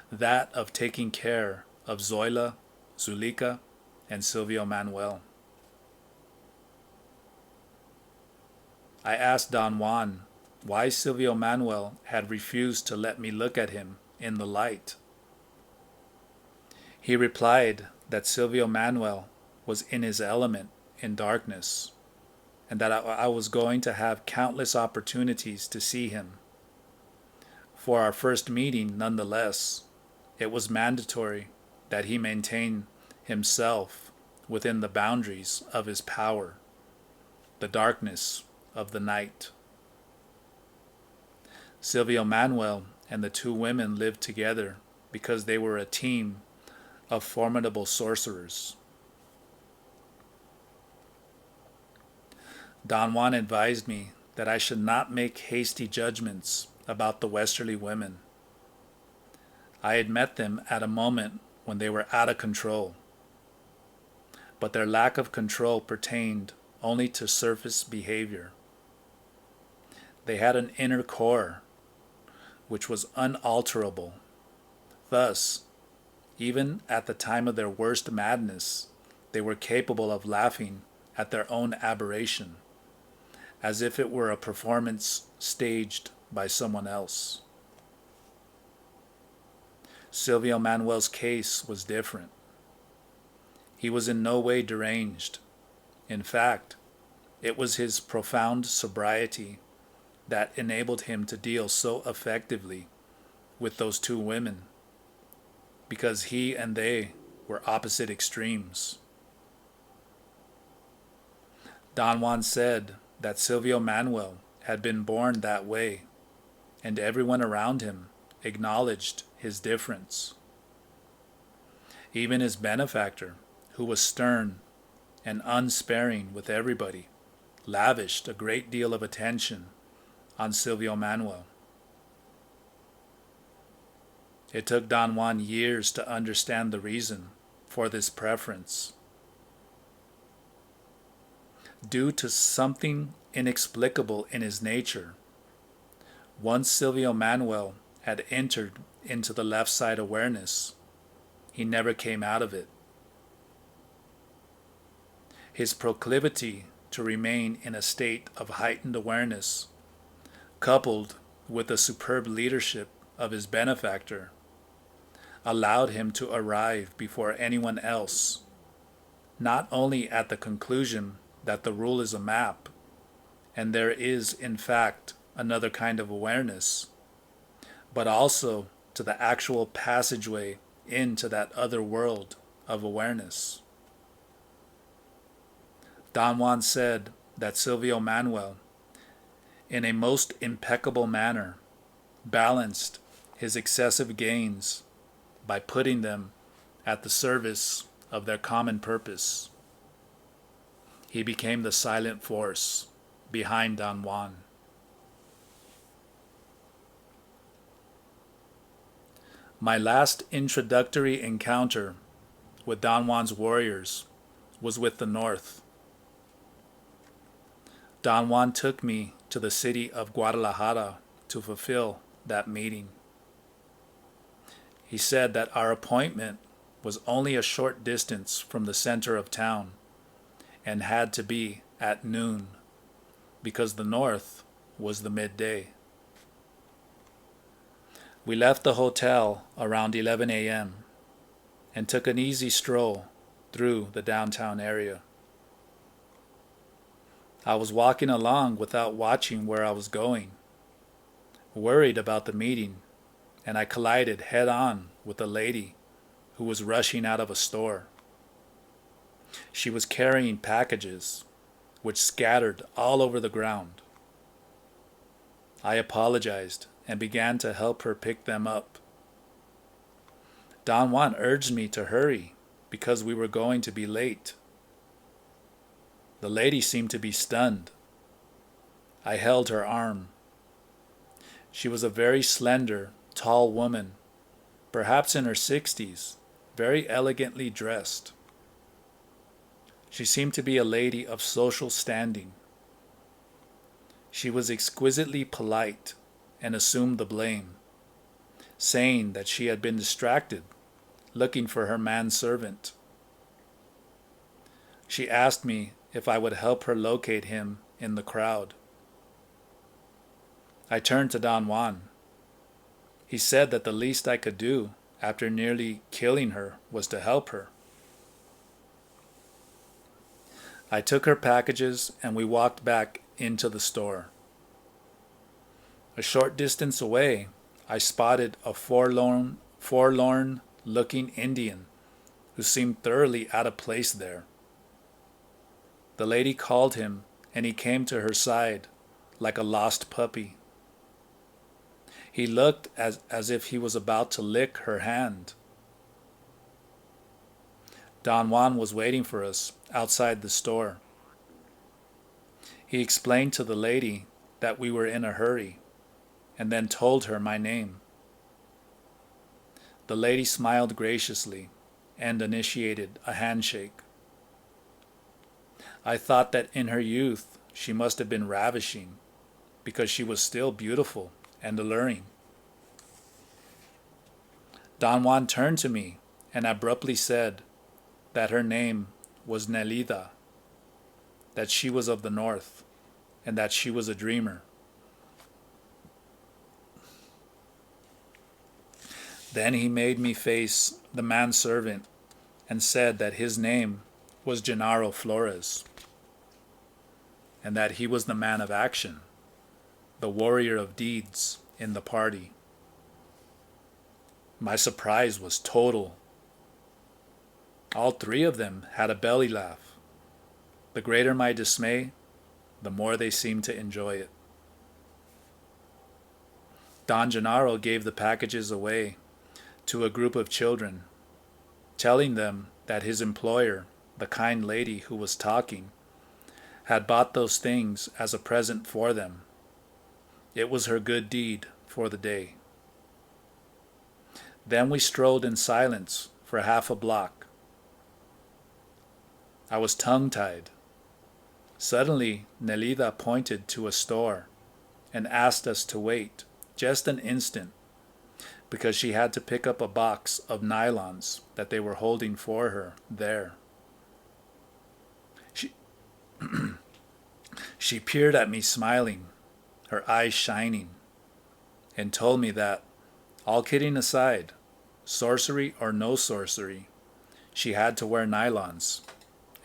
that of taking care of Zoila, Zuleika, and Silvio Manuel. I asked Don Juan why Silvio Manuel had refused to let me look at him in the light. He replied that Silvio Manuel was in his element in darkness, and that I was going to have countless opportunities to see him. For our first meeting, nonetheless, it was mandatory that he maintain himself within the boundaries of his power, the darkness of the night. Silvio Manuel and the two women lived together because they were a team of formidable sorcerers. Don Juan advised me that I should not make hasty judgments about the Westerly women. I had met them at a moment when they were out of control, but their lack of control pertained only to surface behavior. They had an inner core which was unalterable. Thus, even at the time of their worst madness, they were capable of laughing at their own aberration, as if it were a performance staged by someone else. Silvio Manuel's case was different. He was in no way deranged. In fact, it was his profound sobriety that enabled him to deal so effectively with those two women, because he and they were opposite extremes. Don Juan said that Silvio Manuel had been born that way, and everyone around him acknowledged his difference. Even his benefactor, who was stern and unsparing with everybody, lavished a great deal of attention on Silvio Manuel. It took Don Juan years to understand the reason for this preference. Due to something inexplicable in his nature, once Silvio Manuel had entered into the left side awareness, he never came out of it. His proclivity to remain in a state of heightened awareness, coupled with the superb leadership of his benefactor, allowed him to arrive before anyone else, not only at the conclusion that the rule is a map, and there is, in fact, another kind of awareness, but also to the actual passageway into that other world of awareness. Don Juan said that Silvio Manuel, in a most impeccable manner, balanced his excessive gains by putting them at the service of their common purpose. He became the silent force behind Don Juan. My last introductory encounter with Don Juan's warriors was with the North. Don Juan took me to the city of Guadalajara to fulfill that meeting. He said that our appointment was only a short distance from the center of town and had to be at noon because the North was the midday. We left the hotel around 11 a.m. and took an easy stroll through the downtown area. I was walking along without watching where I was going, worried about the meeting, and I collided head-on with a lady who was rushing out of a store. She was carrying packages, which scattered all over the ground. I apologized and began to help her pick them up. Don Juan urged me to hurry because we were going to be late. The lady seemed to be stunned. I held her arm. She was a very slender, tall woman, perhaps in her 60s, very elegantly dressed. She seemed to be a lady of social standing. She was exquisitely polite and assumed the blame, saying that she had been distracted, looking for her manservant. She asked me if I would help her locate him in the crowd. I turned to Don Juan. He said that the least I could do after nearly killing her was to help her. I took her packages and we walked back into the store. A short distance away, I spotted a forlorn-looking Indian who seemed thoroughly out of place there. The lady called him and he came to her side like a lost puppy. He looked as if he was about to lick her hand. Don Juan was waiting for us outside the store. He explained to the lady that we were in a hurry and then told her my name. The lady smiled graciously and initiated a handshake. I thought that in her youth she must have been ravishing, because she was still beautiful and alluring. Don Juan turned to me and abruptly said that her name was Nelida, that she was of the north, and that she was a dreamer. Then he made me face the manservant and said that his name was Gennaro Flores, and that he was the man of action, the warrior of deeds in the party. My surprise was total. All three of them had a belly laugh. The greater my dismay, the more they seemed to enjoy it. Don Gennaro gave the packages away to a group of children, telling them that his employer, the kind lady who was talking, had bought those things as a present for them. It was her good deed for the day. Then we strolled in silence for half a block. I was tongue-tied. Suddenly, Nelida pointed to a store and asked us to wait just an instant because she had to pick up a box of nylons that they were holding for her there. She peered at me smiling, her eyes shining, and told me that, all kidding aside, sorcery or no sorcery, she had to wear nylons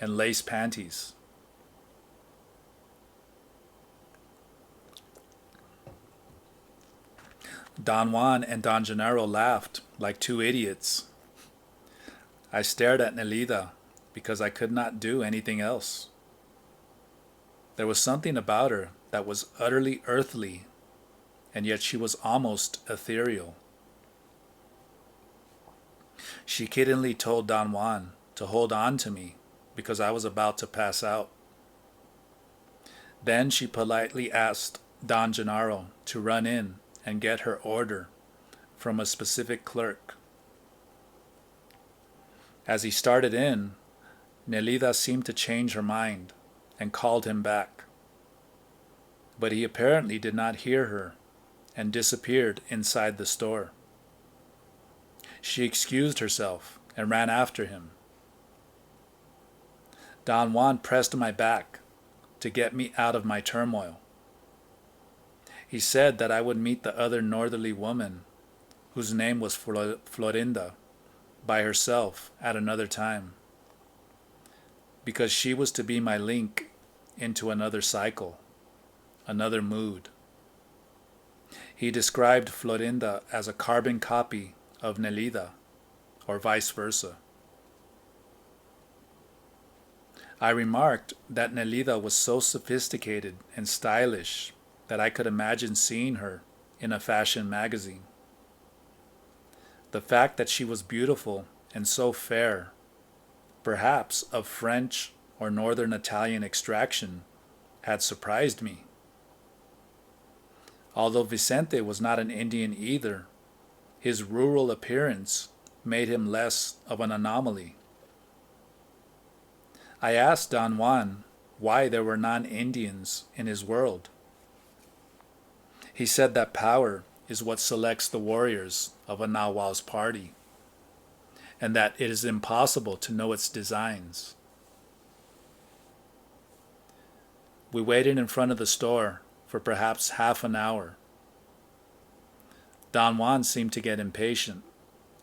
and lace panties. Don Juan and Don Gennaro laughed like two idiots. I stared at Nelida because I could not do anything else. There was something about her that was utterly earthly, and yet she was almost ethereal. She kiddingly told Don Juan to hold on to me because I was about to pass out. Then she politely asked Don Gennaro to run in and get her order from a specific clerk. As he started in, Nelida seemed to change her mind and called him back. But he apparently did not hear her and disappeared inside the store. She excused herself and ran after him. Don Juan pressed my back to get me out of my turmoil. He said that I would meet the other northerly woman, whose name was Florinda, by herself at another time, because she was to be my link into another cycle, another mood. He described Florinda as a carbon copy of Nelida, or vice versa. I remarked that Nelida was so sophisticated and stylish that I could imagine seeing her in a fashion magazine. The fact that she was beautiful and so fair, perhaps of French or Northern Italian extraction, had surprised me. Although Vicente was not an Indian either, his rural appearance made him less of an anomaly. I asked Don Juan why there were non-Indians in his world. He said that power is what selects the warriors of a Nahual's party, and that it is impossible to know its designs. We waited in front of the store for perhaps half an hour. Don Juan seemed to get impatient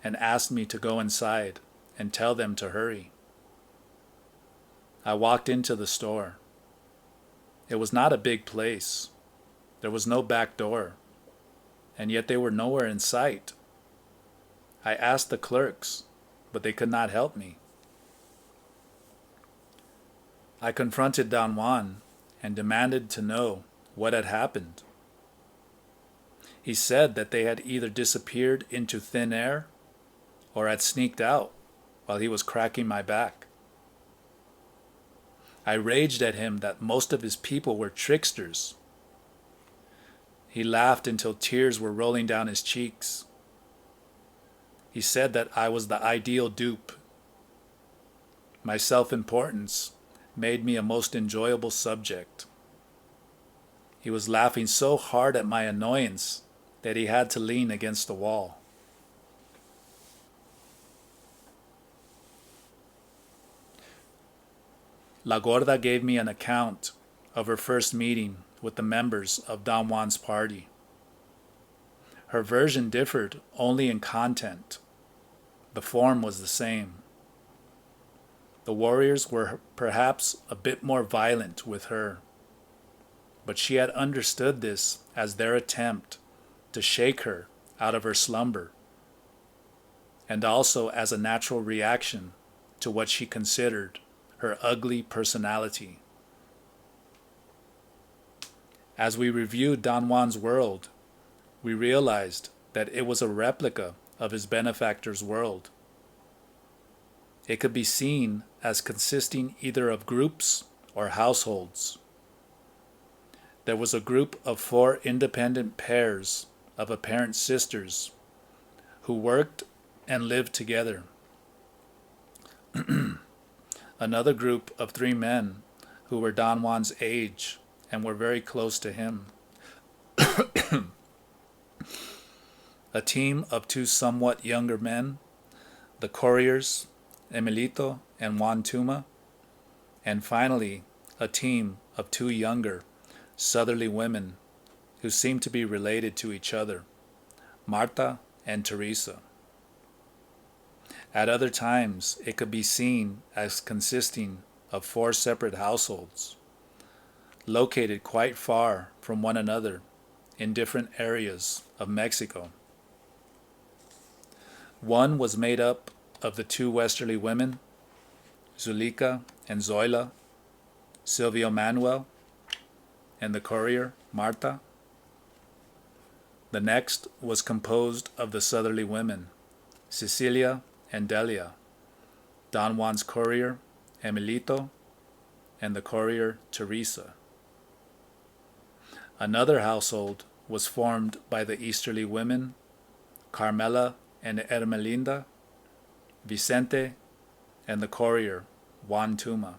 and asked me to go inside and tell them to hurry. I walked into the store. It was not a big place. There was no back door, and yet they were nowhere in sight. I asked the clerks, but they could not help me. I confronted Don Juan and demanded to know what had happened. He said that they had either disappeared into thin air or had sneaked out while he was cracking my back. I raged at him that most of his people were tricksters. He laughed until tears were rolling down his cheeks. He said that I was the ideal dupe. My self-importance made me a most enjoyable subject. He was laughing so hard at my annoyance that he had to lean against the wall. La Gorda gave me an account of her first meeting with the members of Don Juan's party. Her version differed only in content. The form was the same. The warriors were perhaps a bit more violent with her, but she had understood this as their attempt to shake her out of her slumber, and also as a natural reaction to what she considered her ugly personality. As we reviewed Don Juan's world, we realized that it was a replica of his benefactor's world. It could be seen as consisting either of groups or households. There was a group of 4 independent pairs of apparent sisters who worked and lived together. Another group of 3 men who were Don Juan's age and were very close to him. A team of 2 somewhat younger men, the couriers, Emilito and Juan Tuma, and finally a team of 2 younger, southerly women who seemed to be related to each other, Marta and Teresa. At other times, it could be seen as consisting of 4 separate households, located quite far from one another in different areas of Mexico. One was made up of the 2 westerly women, Zuleika and Zoila, Silvio Manuel, and the courier, Marta. The next was composed of the southerly women, Cecilia and Delia, Don Juan's courier, Emilito, and the courier, Teresa. Another household was formed by the easterly women, Carmela and Ermelinda, Vicente, and the courier, Juan Tuma.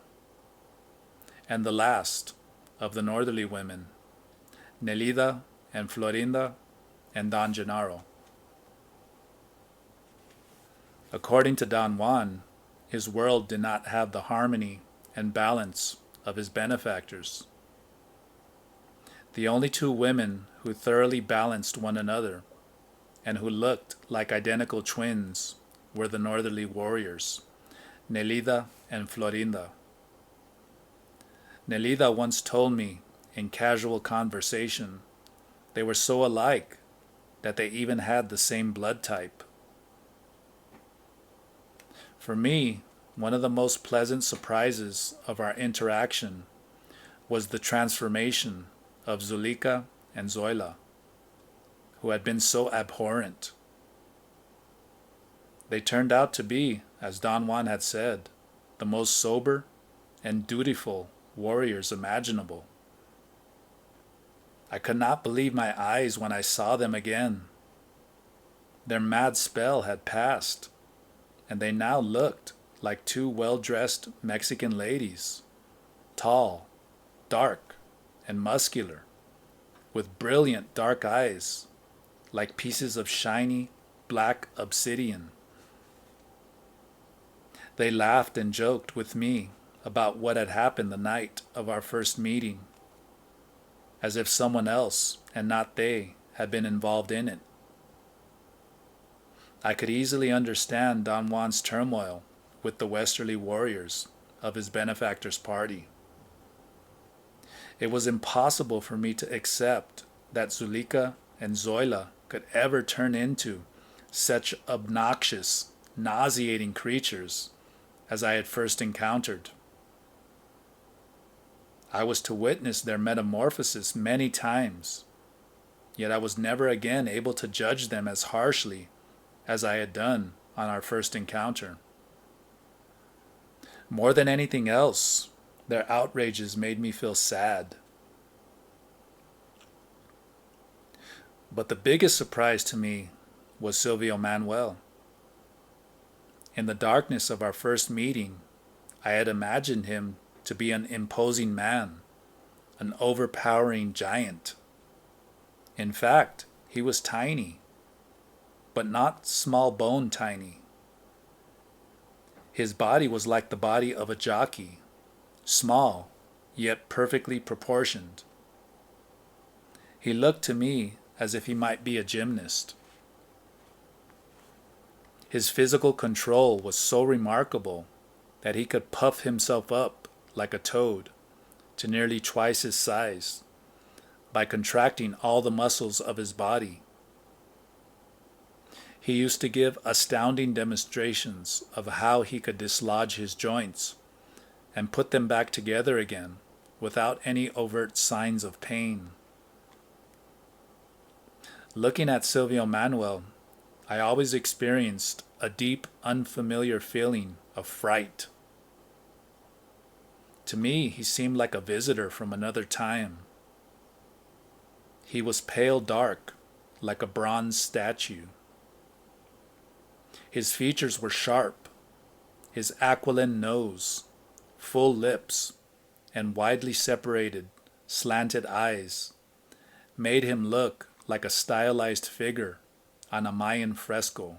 And the last of the northerly women, Nelida and Florinda and Don Gennaro. According to Don Juan, his world did not have the harmony and balance of his benefactors. The only 2 women who thoroughly balanced one another and who looked like identical twins were the northerly warriors, Nelida and Florinda. Nelida once told me in casual conversation they were so alike that they even had the same blood type. For me, one of the most pleasant surprises of our interaction was the transformation of Zuleika and Zoila, who had been so abhorrent. They turned out to be, as Don Juan had said, the most sober and dutiful warriors imaginable. I could not believe my eyes when I saw them again. Their mad spell had passed, and they now looked like 2 well-dressed Mexican ladies, tall, dark, and muscular, with brilliant dark eyes, like pieces of shiny black obsidian. They laughed and joked with me about what had happened the night of our first meeting, as if someone else and not they had been involved in it. I could easily understand Don Juan's turmoil with the westerly warriors of his benefactor's party. It was impossible for me to accept that Zuleika and Zoila could ever turn into such obnoxious, nauseating creatures as I had first encountered. I was to witness their metamorphosis many times, yet I was never again able to judge them as harshly as I had done on our first encounter. More than anything else, their outrages made me feel sad. But the biggest surprise to me was Silvio Manuel. In the darkness of our first meeting, I had imagined him to be an imposing man, an overpowering giant. In fact, he was tiny, but not small bone tiny. His body was like the body of a jockey, small, yet perfectly proportioned. He looked to me as if he might be a gymnast. His physical control was so remarkable that he could puff himself up like a toad to nearly twice his size by contracting all the muscles of his body. He used to give astounding demonstrations of how he could dislodge his joints and put them back together again without any overt signs of pain. Looking at Silvio Manuel, I always experienced a deep, unfamiliar feeling of fright. To me, he seemed like a visitor from another time. He was pale dark, like a bronze statue. His features were sharp. His aquiline nose, full lips, and widely separated, slanted eyes made him look like a stylized figure on a Mayan fresco.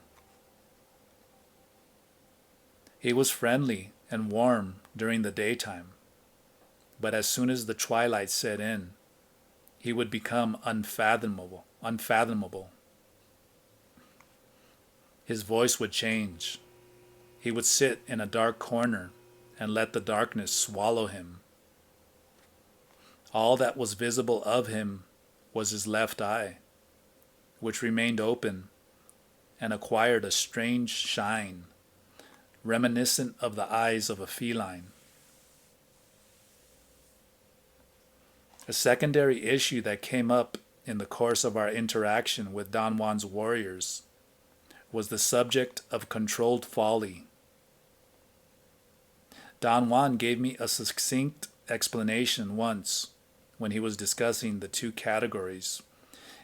He was friendly and warm during the daytime, but as soon as the twilight set in, he would become unfathomable. His voice would change. He would sit in a dark corner and let the darkness swallow him. All that was visible of him was his left eye, which remained open and acquired a strange shine, reminiscent of the eyes of a feline. A secondary issue that came up in the course of our interaction with Don Juan's warriors was the subject of controlled folly. Don Juan gave me a succinct explanation once when he was discussing the two categories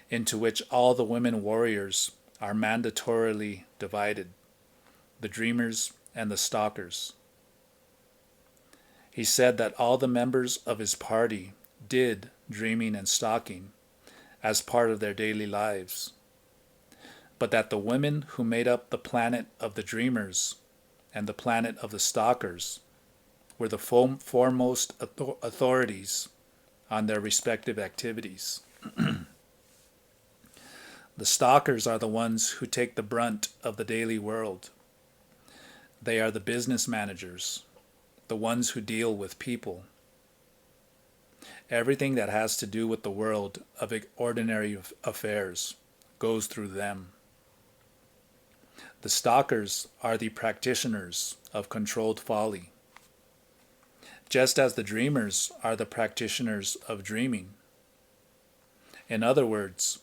into which all the women warriors are mandatorily divided, the dreamers and the stalkers. He said that all the members of his party did dreaming and stalking as part of their daily lives, but that the women who made up the planet of the dreamers and the planet of the stalkers were the foremost authorities on their respective activities. The stalkers are the ones who take the brunt of the daily world. They are the business managers, the ones who deal with people. Everything that has to do with the world of ordinary affairs goes through them. The stalkers are the practitioners of controlled folly, just as the dreamers are the practitioners of dreaming. In other words,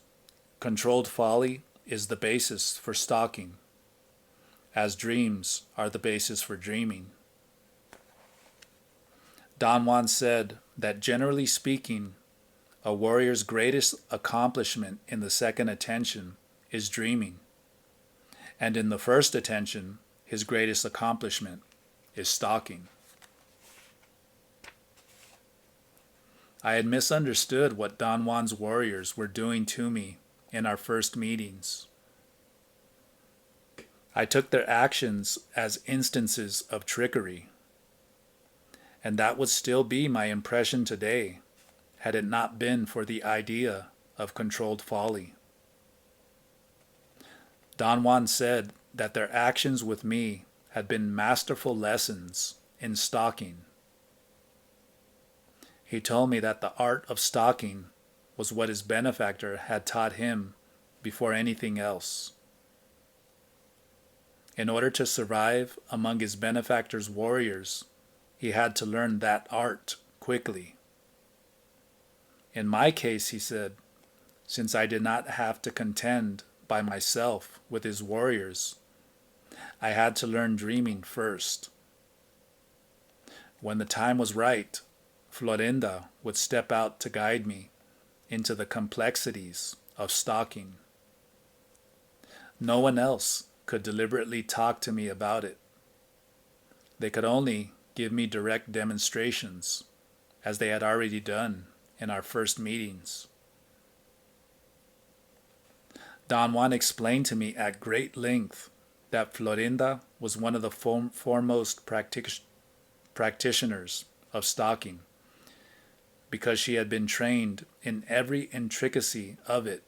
controlled folly is the basis for stalking, as dreams are the basis for dreaming. Don Juan said that generally speaking, a warrior's greatest accomplishment in the second attention is dreaming, and in the first attention, his greatest accomplishment is stalking. I had misunderstood what Don Juan's warriors were doing to me in our first meetings. I took their actions as instances of trickery, and that would still be my impression today had it not been for the idea of controlled folly. Don Juan said that their actions with me had been masterful lessons in stalking. He told me that the art of stalking was what his benefactor had taught him before anything else. In order to survive among his benefactor's warriors, he had to learn that art quickly. In my case, he said, since I did not have to contend by myself with his warriors, I had to learn dreaming first. When the time was right, Florinda would step out to guide me into the complexities of stalking. No one else could deliberately talk to me about it. They could only give me direct demonstrations, as they had already done in our first meetings. Don Juan explained to me at great length that Florinda was one of the foremost practitioners of stalking, because she had been trained in every intricacy of it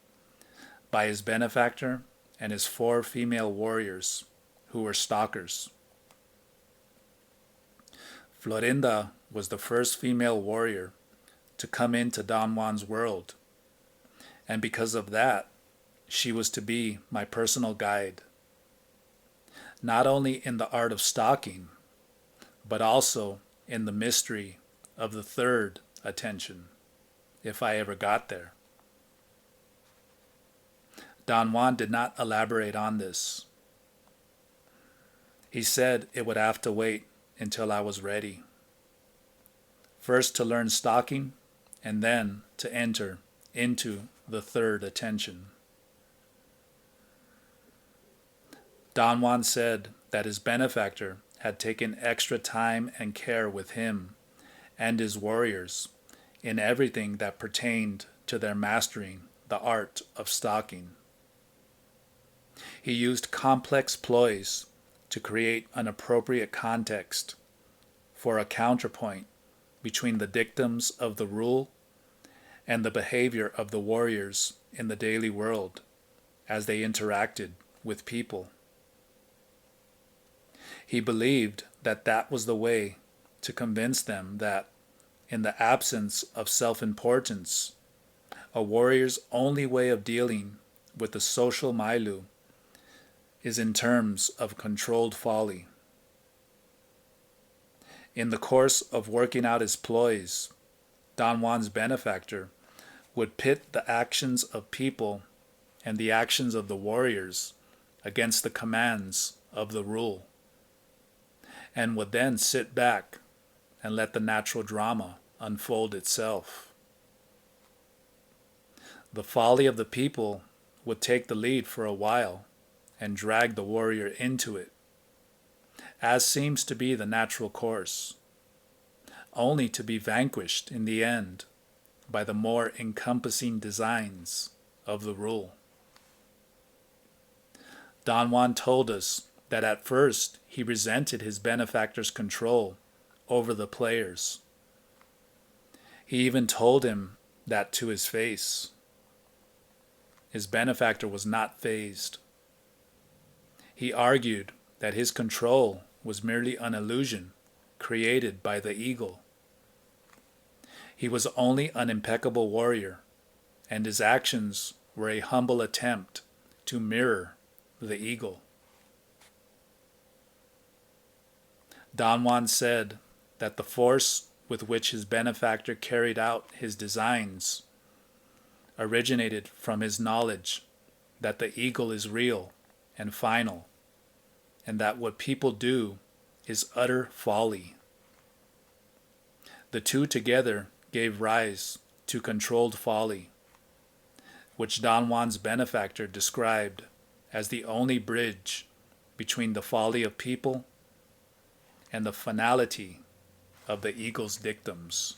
by his benefactor and his 4 female warriors who were stalkers. Florinda was the first female warrior to come into Don Juan's world, and because of that, she was to be my personal guide, not only in the art of stalking, but also in the mystery of the third attention, if I ever got there. Don Juan did not elaborate on this. He said it would have to wait until I was ready, first to learn stalking and then to enter into the third attention. Don Juan said that his benefactor had taken extra time and care with him and his warriors in everything that pertained to their mastering the art of stalking. He used complex ploys to create an appropriate context for a counterpoint between the dictums of the rule and the behavior of the warriors in the daily world as they interacted with people. He believed that that was the way to convince them that, in the absence of self-importance, a warrior's only way of dealing with the social milieu is in terms of controlled folly. In the course of working out his ploys, Don Juan's benefactor would pit the actions of people and the actions of the warriors against the commands of the rule, and would then sit back and let the natural drama unfold itself. The folly of the people would take the lead for a while and drag the warrior into it, as seems to be the natural course, only to be vanquished in the end by the more encompassing designs of the rule. Don Juan told us that at first he resented his benefactor's control over the players. He even told him that to his face. His benefactor was not fazed. He argued that his control was merely an illusion created by the eagle. He was only an impeccable warrior, and his actions were a humble attempt to mirror the eagle. Don Juan said that the force with which his benefactor carried out his designs originated from his knowledge that the eagle is real and final, and that what people do is utter folly. The two together gave rise to controlled folly, which Don Juan's benefactor described as the only bridge between the folly of people and the finality of the eagle's dictums.